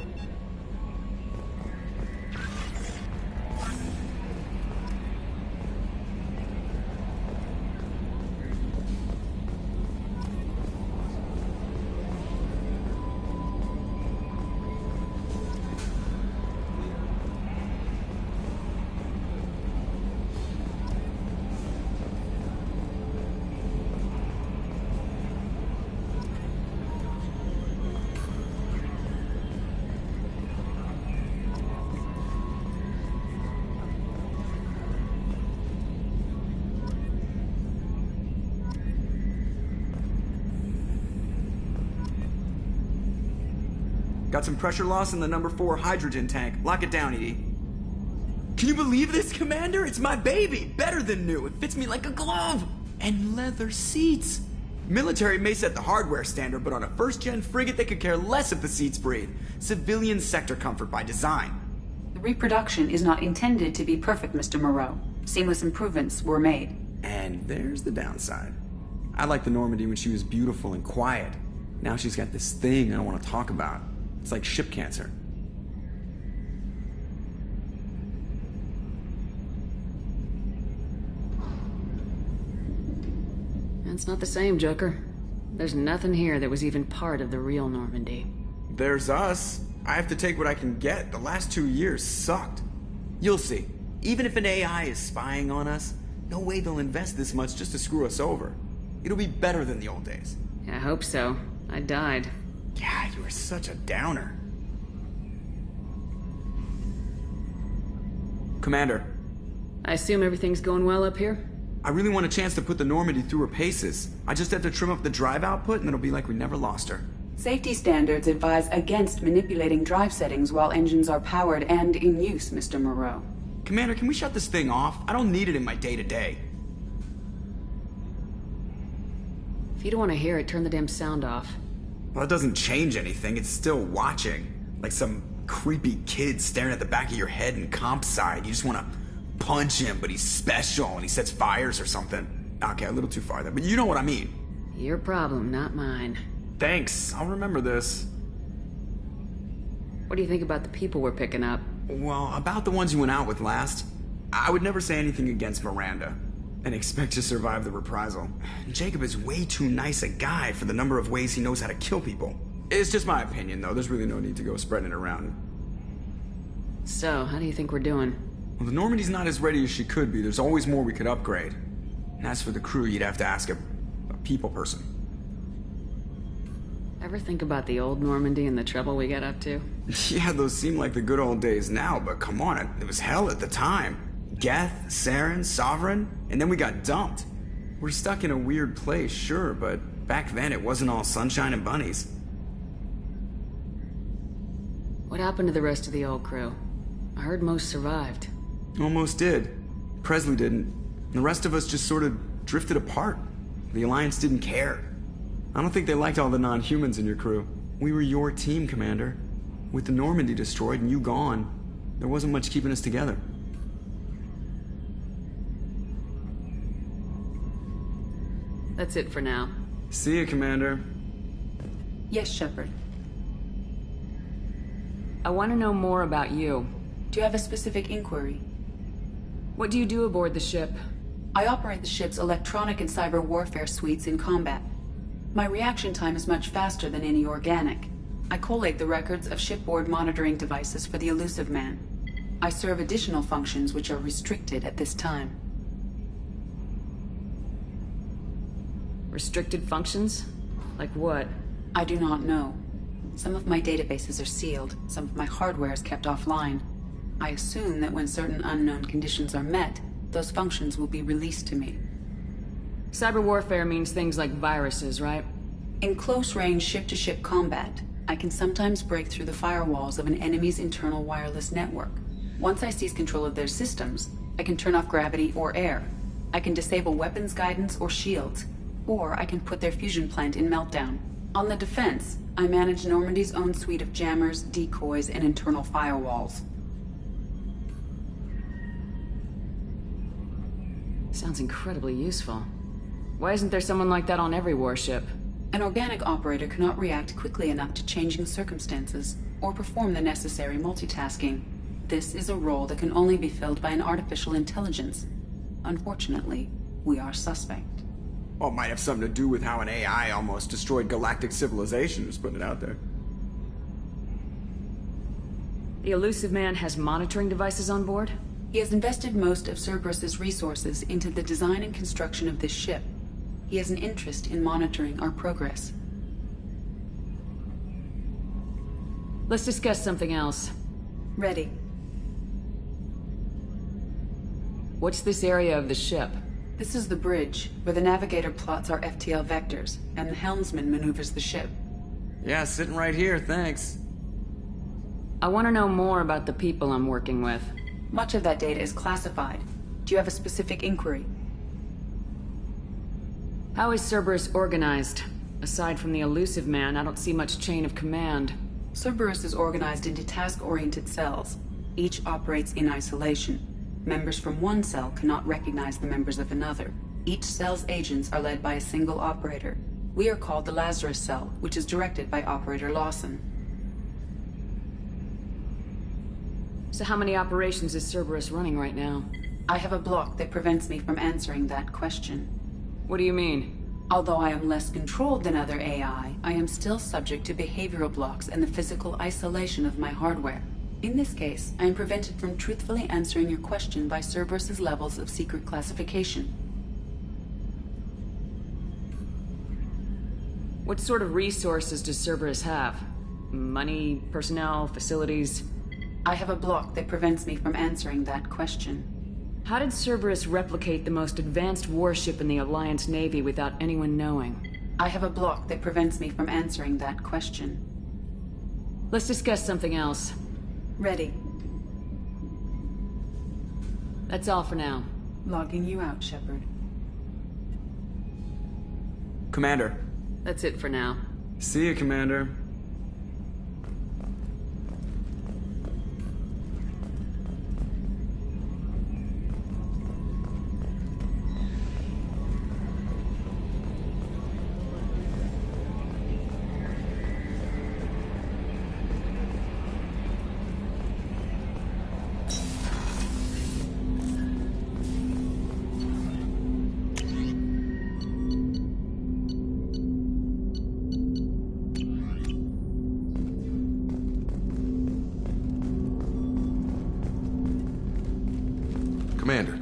Got some pressure loss in the number 4 hydrogen tank. Lock it down, Edie. Can you believe this, Commander? It's my baby! Better than new. It fits me like a glove! And leather seats. Military may set the hardware standard, but on a first-gen frigate, they could care less if the seats breathe. Civilian sector comfort by design. The reproduction is not intended to be perfect, Mr. Moreau. Seamless improvements were made. And there's the downside. I liked the Normandy when she was beautiful and quiet. Now she's got this thing I don't want to talk about. It's like ship cancer. It's not the same, Joker. There's nothing here that was even part of the real Normandy. There's us. I have to take what I can get. The last 2 years sucked. You'll see. Even if an AI is spying on us, no way they'll invest this much just to screw us over. It'll be better than the old days. I hope so. I died. Yeah, you were such a downer. Commander. I assume everything's going well up here? I really want a chance to put the Normandy through her paces. I just have to trim up the drive output and it'll be like we never lost her. Safety standards advise against manipulating drive settings while engines are powered and in use, Mr. Moreau. Commander, can we shut this thing off? I don't need it in my day-to-day. If you don't want to hear it, turn the damn sound off. Well, it doesn't change anything. It's still watching. Like some creepy kid staring at the back of your head in comp side. You just want to punch him, but he's special and he sets fires or something. Okay, a little too far there, but you know what I mean. Your problem, not mine. Thanks. I'll remember this. What do you think about the people we're picking up? Well, about the ones you went out with last. I would never say anything against Miranda. And expect to survive the reprisal. Jacob is way too nice a guy for the number of ways he knows how to kill people. It's just my opinion, though. There's really no need to go spreading it around. So, how do you think we're doing? Well, the Normandy's not as ready as she could be. There's always more we could upgrade. And as for the crew, you'd have to ask a people person. Ever think about the old Normandy and the trouble we got up to? Yeah, those seem like the good old days now, but come on, it was hell at the time. Geth, Saren, Sovereign, and then we got dumped. We're stuck in a weird place, sure, but back then it wasn't all sunshine and bunnies. What happened to the rest of the old crew? I heard most survived. Almost did. Presley didn't. The rest of us just sort of drifted apart. The Alliance didn't care. I don't think they liked all the non-humans in your crew. We were your team, Commander. With the Normandy destroyed and you gone, there wasn't much keeping us together. That's it for now. See you, Commander. Yes, Shepard. I want to know more about you. Do you have a specific inquiry? What do you do aboard the ship? I operate the ship's electronic and cyber warfare suites in combat. My reaction time is much faster than any organic. I collate the records of shipboard monitoring devices for the Elusive Man. I serve additional functions which are restricted at this time. Restricted functions? Like what? I do not know. Some of my databases are sealed, some of my hardware is kept offline. I assume that when certain unknown conditions are met, those functions will be released to me. Cyber warfare means things like viruses, right? In close-range ship-to-ship combat, I can sometimes break through the firewalls of an enemy's internal wireless network. Once I seize control of their systems, I can turn off gravity or air. I can disable weapons guidance or shields, or I can put their fusion plant in meltdown. On the defense, I manage Normandy's own suite of jammers, decoys, and internal firewalls. Sounds incredibly useful. Why isn't there someone like that on every warship? An organic operator cannot react quickly enough to changing circumstances, or perform the necessary multitasking. This is a role that can only be filled by an artificial intelligence. Unfortunately, we are suspect. Well, it might have something to do with how an AI almost destroyed galactic civilization, just putting it out there. The Elusive Man has monitoring devices on board? He has invested most of Cerberus's resources into the design and construction of this ship. He has an interest in monitoring our progress. Let's discuss something else. Ready. What's this area of the ship? This is the bridge, where the navigator plots our FTL vectors, and the helmsman maneuvers the ship. Yeah, sitting right here, thanks. I want to know more about the people I'm working with. Much of that data is classified. Do you have a specific inquiry? How is Cerberus organized? Aside from the Elusive Man, I don't see much chain of command. Cerberus is organized into task-oriented cells. Each operates in isolation. Members from one cell cannot recognize the members of another. Each cell's agents are led by a single operator. We are called the Lazarus Cell, which is directed by Operator Lawson. So how many operations is Cerberus running right now? I have a block that prevents me from answering that question. What do you mean? Although I am less controlled than other AI, I am still subject to behavioral blocks and the physical isolation of my hardware. In this case, I am prevented from truthfully answering your question by Cerberus's levels of secret classification. What sort of resources does Cerberus have? Money, personnel, facilities? I have a block that prevents me from answering that question. How did Cerberus replicate the most advanced warship in the Alliance Navy without anyone knowing? I have a block that prevents me from answering that question. Let's discuss something else. Ready. That's all for now. Logging you out, Shepard. Commander. That's it for now. See you, Commander. Commander,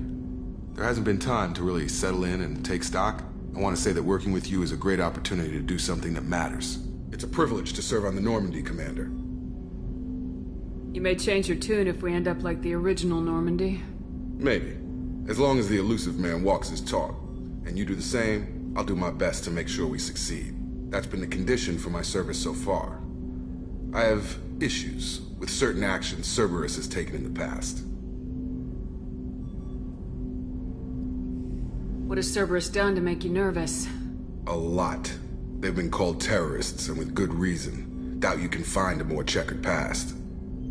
there hasn't been time to really settle in and take stock. I want to say that working with you is a great opportunity to do something that matters. It's a privilege to serve on the Normandy, Commander. You may change your tune if we end up like the original Normandy. Maybe. As long as the Elusive Man walks his talk. And you do the same, I'll do my best to make sure we succeed. That's been the condition for my service so far. I have issues with certain actions Cerberus has taken in the past. What has Cerberus done to make you nervous? A lot. They've been called terrorists, and with good reason. Doubt you can find a more checkered past.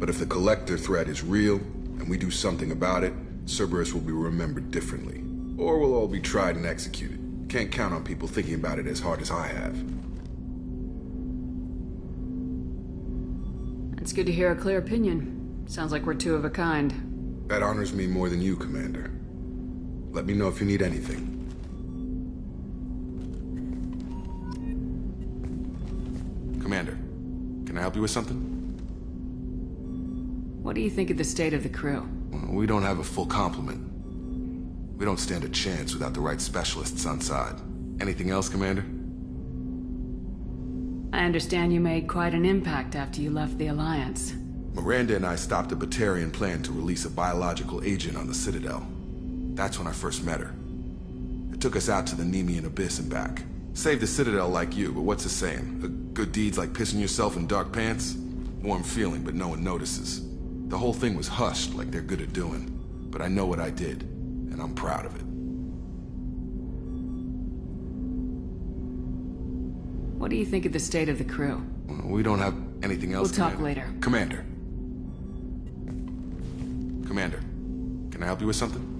But if the Collector threat is real, and we do something about it, Cerberus will be remembered differently. Or we'll all be tried and executed. Can't count on people thinking about it as hard as I have. It's good to hear a clear opinion. Sounds like we're two of a kind. That honors me more than you, Commander. Let me know if you need anything. Commander, can I help you with something? What do you think of the state of the crew? We don't have a full complement. We don't stand a chance without the right specialists on side. Anything else, Commander? I understand you made quite an impact after you left the Alliance. Miranda and I stopped a Batarian plan to release a biological agent on the Citadel. That's when I first met her. It took us out to the Nemean Abyss and back. Saved the Citadel like you, but what's the saying? A good deed's like pissing yourself in dark pants? Warm feeling, but no one notices. The whole thing was hushed like they're good at doing. But I know what I did, and I'm proud of it. What do you think of the state of the crew? We don't have anything else, We'll talk Commander. later. Commander. Commander, can I help you with something?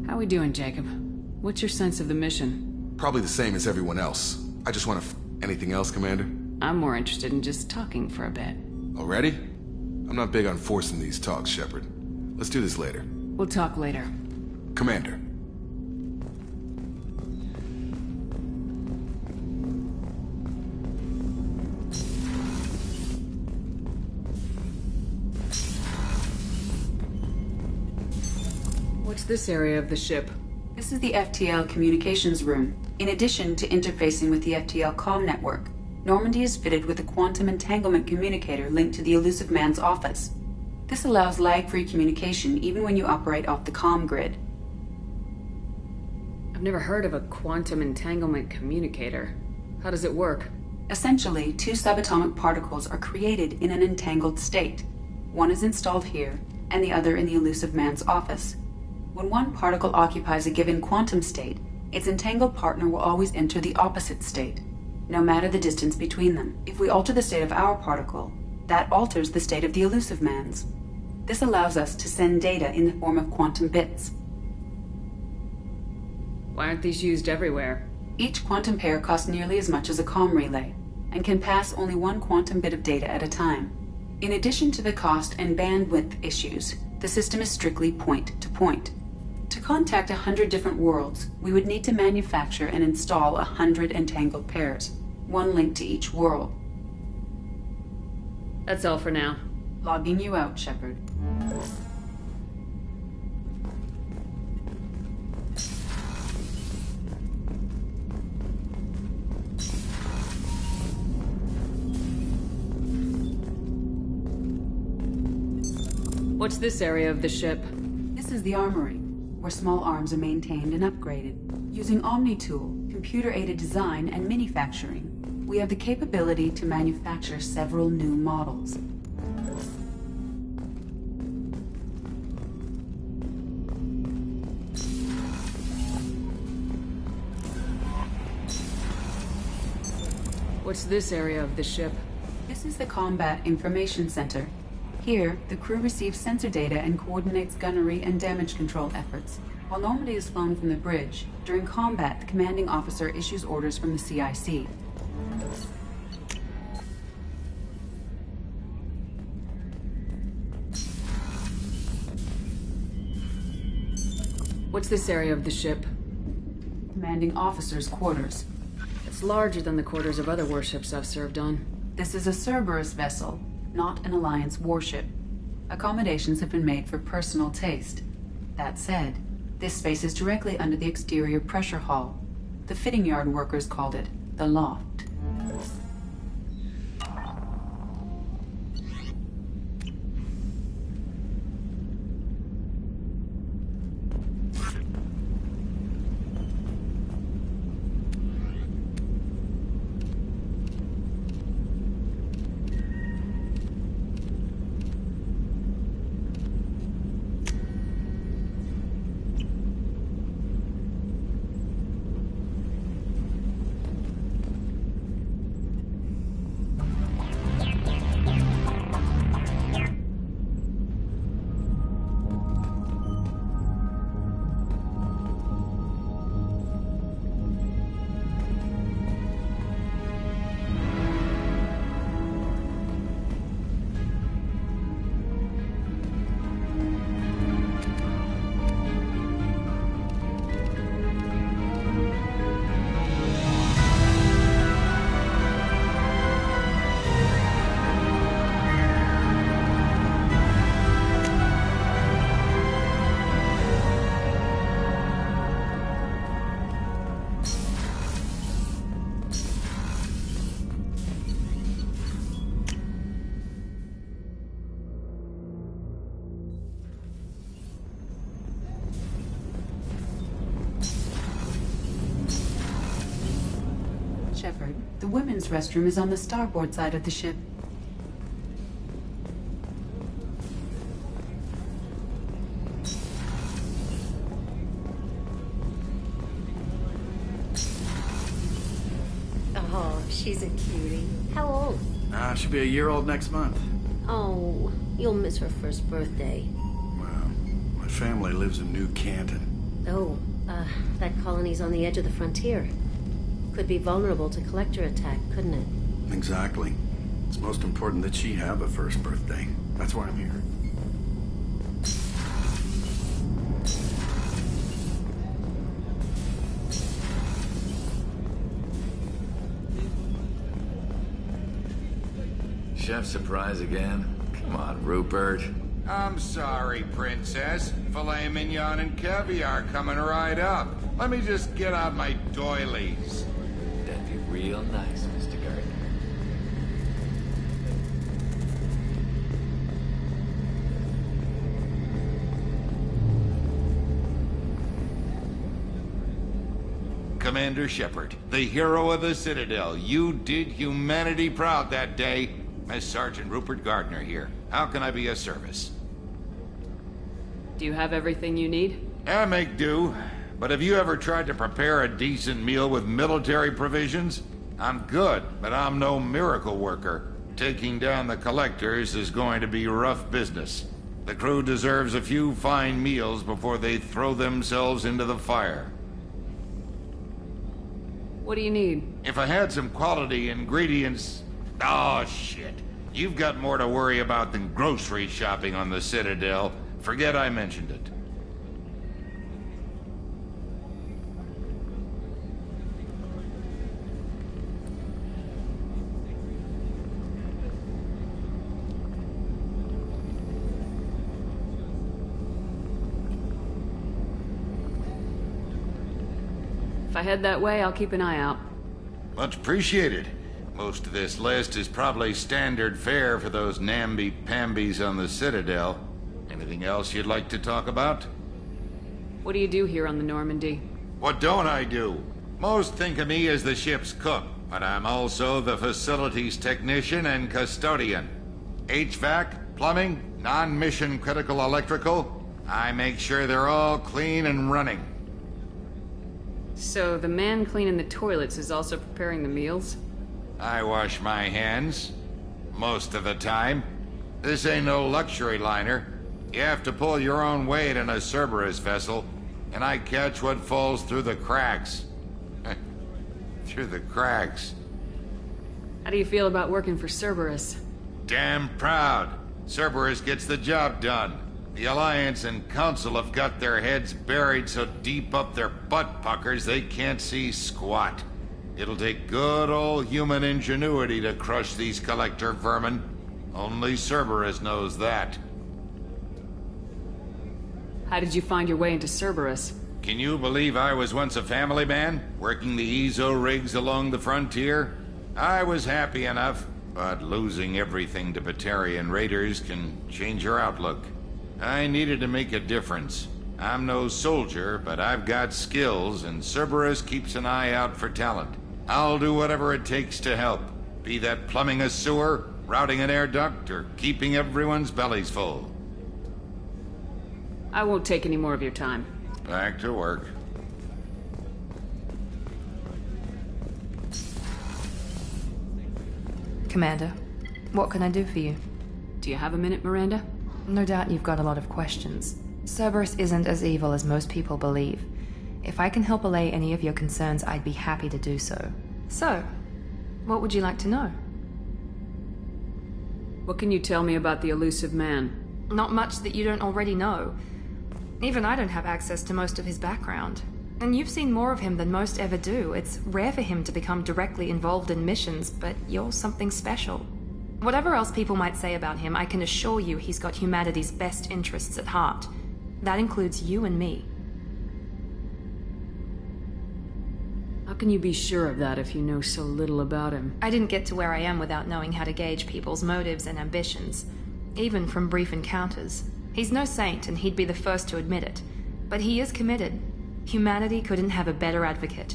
How we doing, Jacob? What's your sense of the mission? Probably the same as everyone else. I just want to... Anything else, Commander? I'm more interested in just talking for a bit. Already? I'm not big on forcing these talks, Shepard. Let's do this later. We'll talk later. Commander. What's this area of the ship? This is the FTL communications room. In addition to interfacing with the FTL comm network, Normandy is fitted with a quantum entanglement communicator linked to the Illusive Man's office. This allows lag-free communication even when you operate off the comm grid. I've never heard of a quantum entanglement communicator. How does it work? Essentially, two subatomic particles are created in an entangled state. One is installed here, and the other in the Illusive Man's office. When one particle occupies a given quantum state, its entangled partner will always enter the opposite state, no matter the distance between them. If we alter the state of our particle, that alters the state of the Illusive Man's. This allows us to send data in the form of quantum bits. Why aren't these used everywhere? Each quantum pair costs nearly as much as a comm relay, and can pass only one quantum bit of data at a time. In addition to the cost and bandwidth issues, the system is strictly point-to-point. To contact 100 different worlds, we would need to manufacture and install 100 entangled pairs, one link to each world. That's all for now. Logging you out, Shepard. What's this area of the ship? This is the armory, where small arms are maintained and upgraded. Using OmniTool, computer-aided design, and manufacturing, we have the capability to manufacture several new models. What's this area of the ship? This is the Combat Information Center. Here, the crew receives sensor data and coordinates gunnery and damage control efforts. While Normandy is flown from the bridge, during combat, the commanding officer issues orders from the CIC. What's this area of the ship? Commanding officer's quarters. It's larger than the quarters of other warships I've served on. This is a Cerberus vessel, not an Alliance warship. Accommodations have been made for personal taste. That said, this space is directly under the exterior pressure hull. The fitting yard workers called it the loft. Shepard, the women's restroom is on the starboard side of the ship. Oh, she's a cutie. How old? She'll be a year old next month. Oh, you'll miss her first birthday. Well, my family lives in New Canton. Oh, that colony's on the edge of the frontier. Could be vulnerable to collector attack, couldn't it? Exactly. It's most important that she have a first birthday. That's why I'm here. Chef surprise again? Come on, Rupert. I'm sorry, Princess. Filet mignon and caviar coming right up. Let me just get out my doilies. That'd be real nice, Mr. Gardner. Commander Shepard, the hero of the Citadel. You did humanity proud that day. As Sergeant Rupert Gardner here. How can I be of service? Do you have everything you need? I make do. But have you ever tried to prepare a decent meal with military provisions? I'm good, but I'm no miracle worker. Taking down the collectors is going to be rough business. The crew deserves a few fine meals before they throw themselves into the fire. What do you need? If I had some quality ingredients... Oh, shit. You've got more to worry about than grocery shopping on the Citadel. Forget I mentioned it. If I head that way, I'll keep an eye out. Much appreciated. Most of this list is probably standard fare for those namby-pambies on the Citadel. Anything else you'd like to talk about? What do you do here on the Normandy? What don't I do? Most think of me as the ship's cook, but I'm also the facilities technician and custodian. HVAC, plumbing, non-mission critical electrical. I make sure they're all clean and running. So the man cleaning the toilets is also preparing the meals? I wash my hands. Most of the time. This ain't no luxury liner. You have to pull your own weight in a Cerberus vessel, and I catch what falls through the cracks. Through the cracks. How do you feel about working for Cerberus? Damn proud. Cerberus gets the job done. The Alliance and Council have got their heads buried so deep up their butt puckers they can't see squat. It'll take good old human ingenuity to crush these collector vermin. Only Cerberus knows that. How did you find your way into Cerberus? Can you believe I was once a family man, working the Ezo rigs along the frontier? I was happy enough, but losing everything to Batarian raiders can change your outlook. I needed to make a difference. I'm no soldier, but I've got skills, and Cerberus keeps an eye out for talent. I'll do whatever it takes to help. Be that plumbing a sewer, routing an air duct, or keeping everyone's bellies full. I won't take any more of your time. Back to work. Commander, what can I do for you? Do you have a minute, Miranda? No doubt you've got a lot of questions. Cerberus isn't as evil as most people believe. If I can help allay any of your concerns, I'd be happy to do so. So, what would you like to know? What can you tell me about the elusive man? Not much that you don't already know. Even I don't have access to most of his background. And you've seen more of him than most ever do. It's rare for him to become directly involved in missions, but you're something special. Whatever else people might say about him, I can assure you he's got humanity's best interests at heart. That includes you and me. How can you be sure of that if you know so little about him? I didn't get to where I am without knowing how to gauge people's motives and ambitions, even from brief encounters. He's no saint, and he'd be the first to admit it. But he is committed. Humanity couldn't have a better advocate.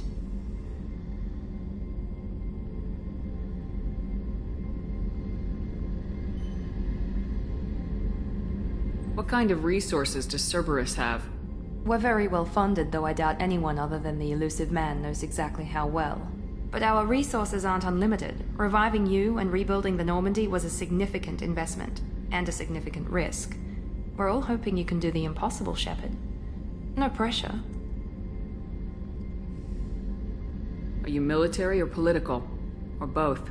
What kind of resources does Cerberus have? We're very well funded, though I doubt anyone other than the elusive man knows exactly how well. But our resources aren't unlimited. Reviving you and rebuilding the Normandy was a significant investment, and a significant risk. We're all hoping you can do the impossible, Shepard. No pressure. Are you military or political? Or both?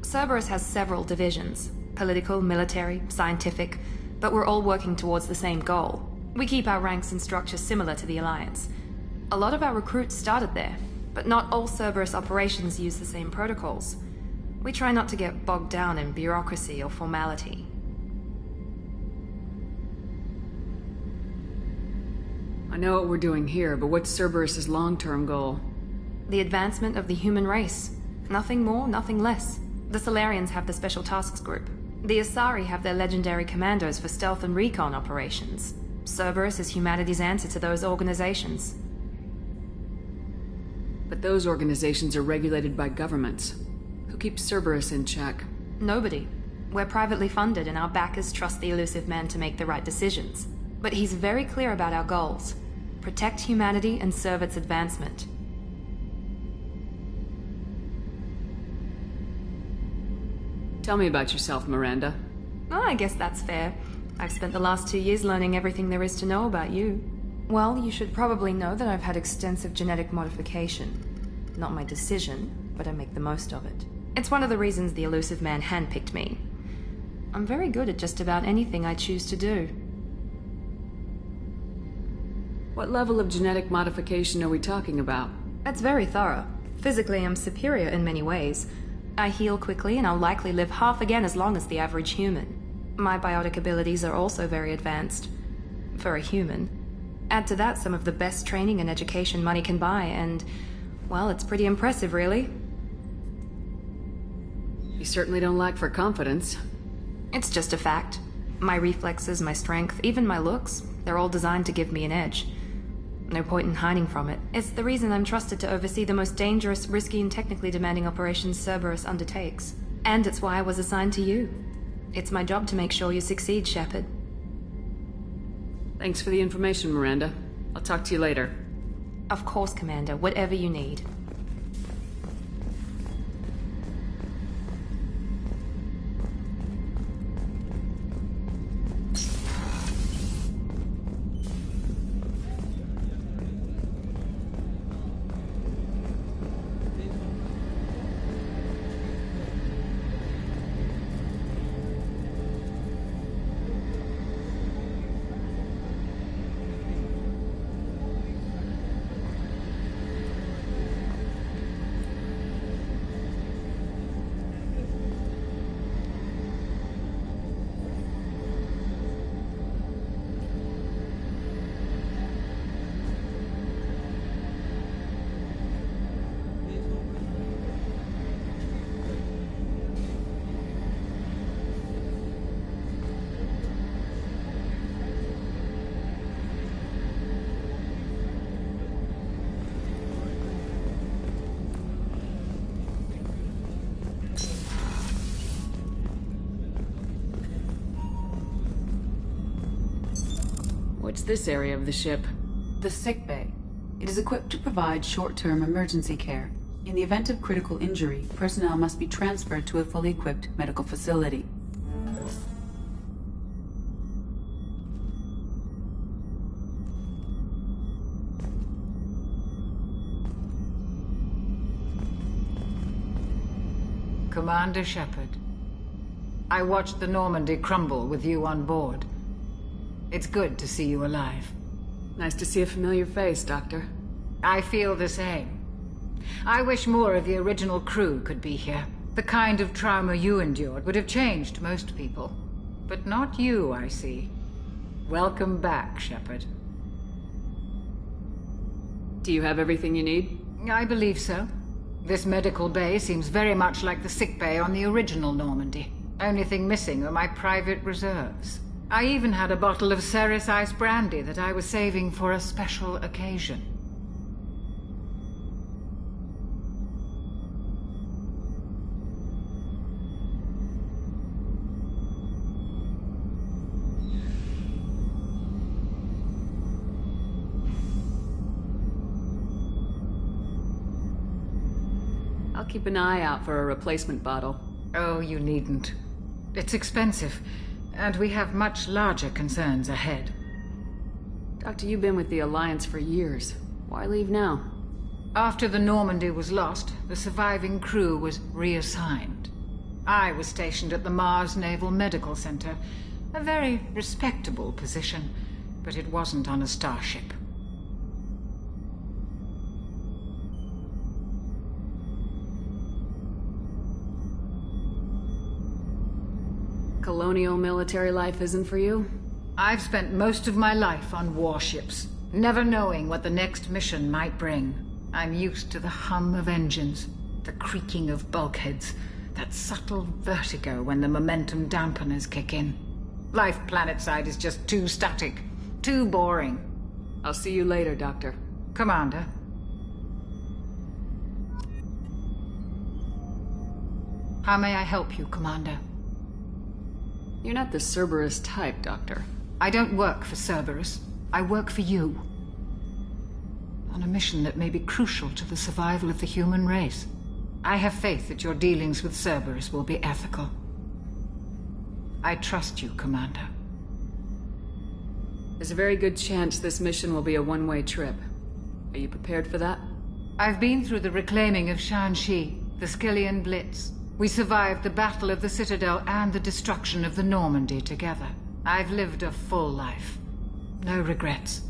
Cerberus has several divisions. Political, military, scientific, but we're all working towards the same goal. We keep our ranks and structure similar to the Alliance. A lot of our recruits started there, but not all Cerberus operations use the same protocols. We try not to get bogged down in bureaucracy or formality. I know what we're doing here, but what's Cerberus's long-term goal? The advancement of the human race. Nothing more, nothing less. The Solarians have the Special Tasks Group. The Asari have their legendary commandos for stealth and recon operations. Cerberus is humanity's answer to those organizations. But those organizations are regulated by governments. Who keeps Cerberus in check? Nobody. We're privately funded and our backers trust the elusive man to make the right decisions. But he's very clear about our goals. Protect humanity and serve its advancement. Tell me about yourself, Miranda. Oh, I guess that's fair. I've spent the last 2 years learning everything there is to know about you. Well, you should probably know that I've had extensive genetic modification. Not my decision, but I make the most of it. It's one of the reasons the elusive man handpicked me. I'm very good at just about anything I choose to do. What level of genetic modification are we talking about? It's very thorough. Physically, I'm superior in many ways. I heal quickly, and I'll likely live half again as long as the average human. My biotic abilities are also very advanced. For a human. Add to that some of the best training and education money can buy, and, well, it's pretty impressive, really. You certainly don't lack for confidence. It's just a fact. My reflexes, my strength, even my looks, they're all designed to give me an edge. No point in hiding from it. It's the reason I'm trusted to oversee the most dangerous, risky, and technically demanding operations Cerberus undertakes. And it's why I was assigned to you. It's my job to make sure you succeed, Shepard. Thanks for the information, Miranda. I'll talk to you later. Of course, Commander. Whatever you need. What's this area of the ship? The sick bay. It is equipped to provide short-term emergency care. In the event of critical injury, personnel must be transferred to a fully equipped medical facility. Commander Shepard, I watched the Normandy crumble with you on board. It's good to see you alive. Nice to see a familiar face, Doctor. I feel the same. I wish more of the original crew could be here. The kind of trauma you endured would have changed most people. But not you, I see. Welcome back, Shepard. Do you have everything you need? I believe so. This medical bay seems very much like the sick bay on the original Normandy. Only thing missing are my private reserves. I even had a bottle of Ceres Ice brandy that I was saving for a special occasion. I'll keep an eye out for a replacement bottle. Oh, you needn't. It's expensive, and we have much larger concerns ahead. Doctor, you've been with the Alliance for years. Why leave now? After the Normandy was lost, the surviving crew was reassigned. I was stationed at the Mars Naval Medical Center, a very respectable position, but it wasn't on a starship. Colonial military life isn't for you? I've spent most of my life on warships, never knowing what the next mission might bring. I'm used to the hum of engines, the creaking of bulkheads, that subtle vertigo when the momentum dampeners kick in. Life planetside is just too static, too boring. I'll see you later, Doctor. Commander. How may I help you, Commander? You're not the Cerberus type, Doctor. I don't work for Cerberus. I work for you. On a mission that may be crucial to the survival of the human race. I have faith that your dealings with Cerberus will be ethical. I trust you, Commander. There's a very good chance this mission will be a one-way trip. Are you prepared for that? I've been through the reclaiming of Shanxi, the Skyllian Blitz. We survived the Battle of the Citadel and the destruction of the Normandy together. I've lived a full life. No regrets.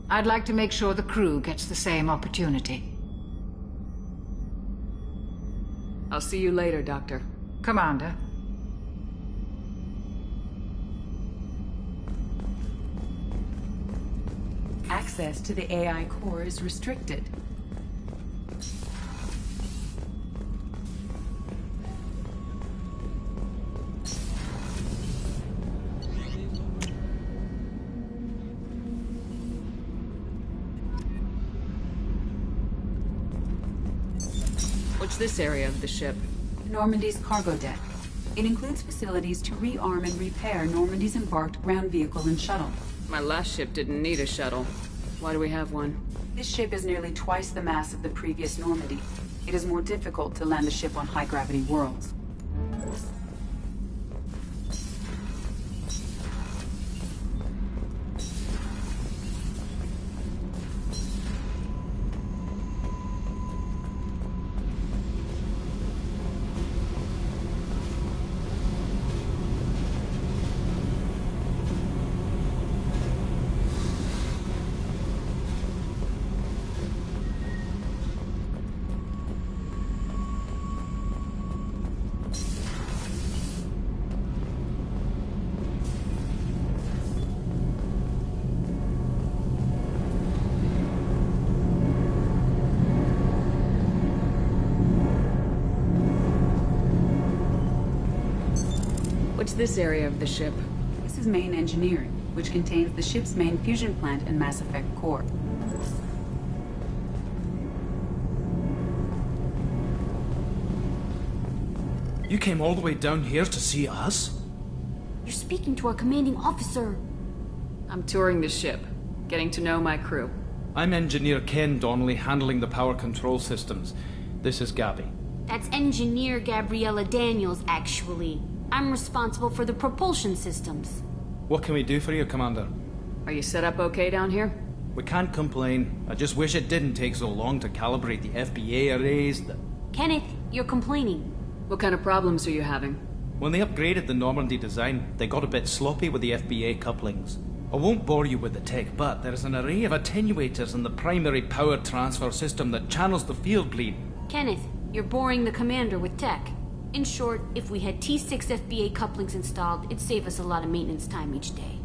I'd like to make sure the crew gets the same opportunity. I'll see you later, Doctor. Commander. Access to the AI core is restricted. What's this area of the ship? Normandy's cargo deck. It includes facilities to rearm and repair Normandy's embarked ground vehicle and shuttle. My last ship didn't need a shuttle. Why do we have one? This ship is nearly twice the mass of the previous Normandy. It is more difficult to land the ship on high-gravity worlds. What's this area of the ship? This is main engineering, which contains the ship's main fusion plant and Mass Effect core. You came all the way down here to see us? You're speaking to our commanding officer. I'm touring the ship, getting to know my crew. I'm Engineer Ken Donnelly, handling the power control systems. This is Gabby. That's Engineer Gabriella Daniels, actually. I'm responsible for the propulsion systems. What can we do for you, Commander? Are you set up okay down here? We can't complain. I just wish it didn't take so long to calibrate the FBA arrays. Kenneth, you're complaining. What kind of problems are you having? When they upgraded the Normandy design, they got a bit sloppy with the FBA couplings. I won't bore you with the tech, but there's an array of attenuators in the primary power transfer system that channels the field bleed. Kenneth, you're boring the commander with tech. In short, if we had T6 FBA couplings installed, it'd save us a lot of maintenance time each day.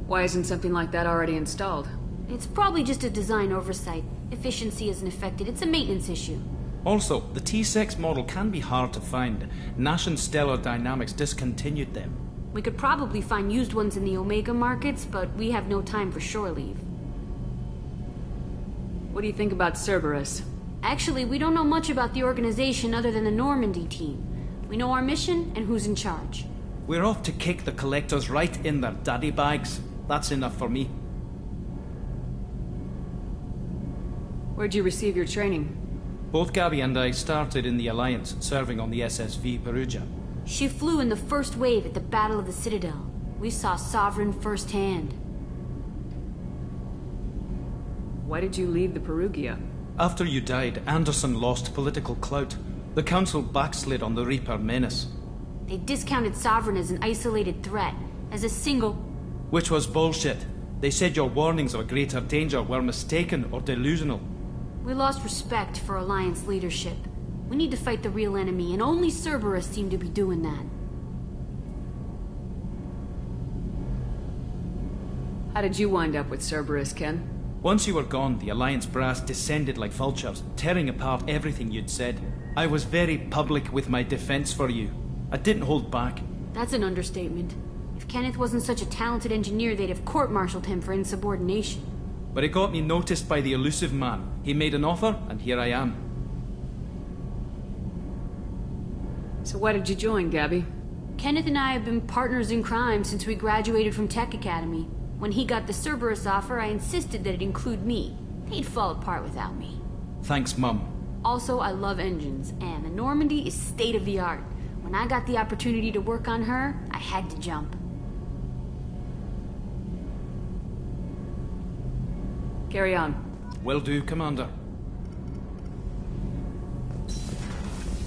Why isn't something like that already installed? It's probably just a design oversight. Efficiency isn't affected, it's a maintenance issue. Also, the T6 model can be hard to find. Nash and Stellar Dynamics discontinued them. We could probably find used ones in the Omega markets, but we have no time for shore leave. What do you think about Cerberus? Actually, we don't know much about the organization other than the Normandy team. We know our mission and who's in charge. We're off to kick the Collectors right in their daddy bags. That's enough for me. Where'd you receive your training? Both Gabby and I started in the Alliance, serving on the SSV Perugia. She flew in the first wave at the Battle of the Citadel. We saw Sovereign firsthand. Why did you leave the Perugia? After you died, Anderson lost political clout. The Council backslid on the Reaper menace. They discounted Sovereign as an isolated threat, as a single... Which was bullshit. They said your warnings of a greater danger were mistaken or delusional. We lost respect for Alliance leadership. We need to fight the real enemy, and only Cerberus seemed to be doing that. How did you wind up with Cerberus, Ken? Once you were gone, the Alliance brass descended like vultures, tearing apart everything you'd said. I was very public with my defense for you. I didn't hold back. That's an understatement. If Kenneth wasn't such a talented engineer, they'd have court-martialed him for insubordination. But it got me noticed by the elusive man. He made an offer, and here I am. So why did you join, Gabby? Kenneth and I have been partners in crime since we graduated from Tech Academy. When he got the Cerberus offer, I insisted that it include me. He'd fall apart without me. Thanks, Mum. Also, I love engines, and the Normandy is state-of-the-art. When I got the opportunity to work on her, I had to jump. Carry on. Will do, Commander.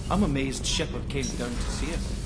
I'm amazed Shepard came down to see us.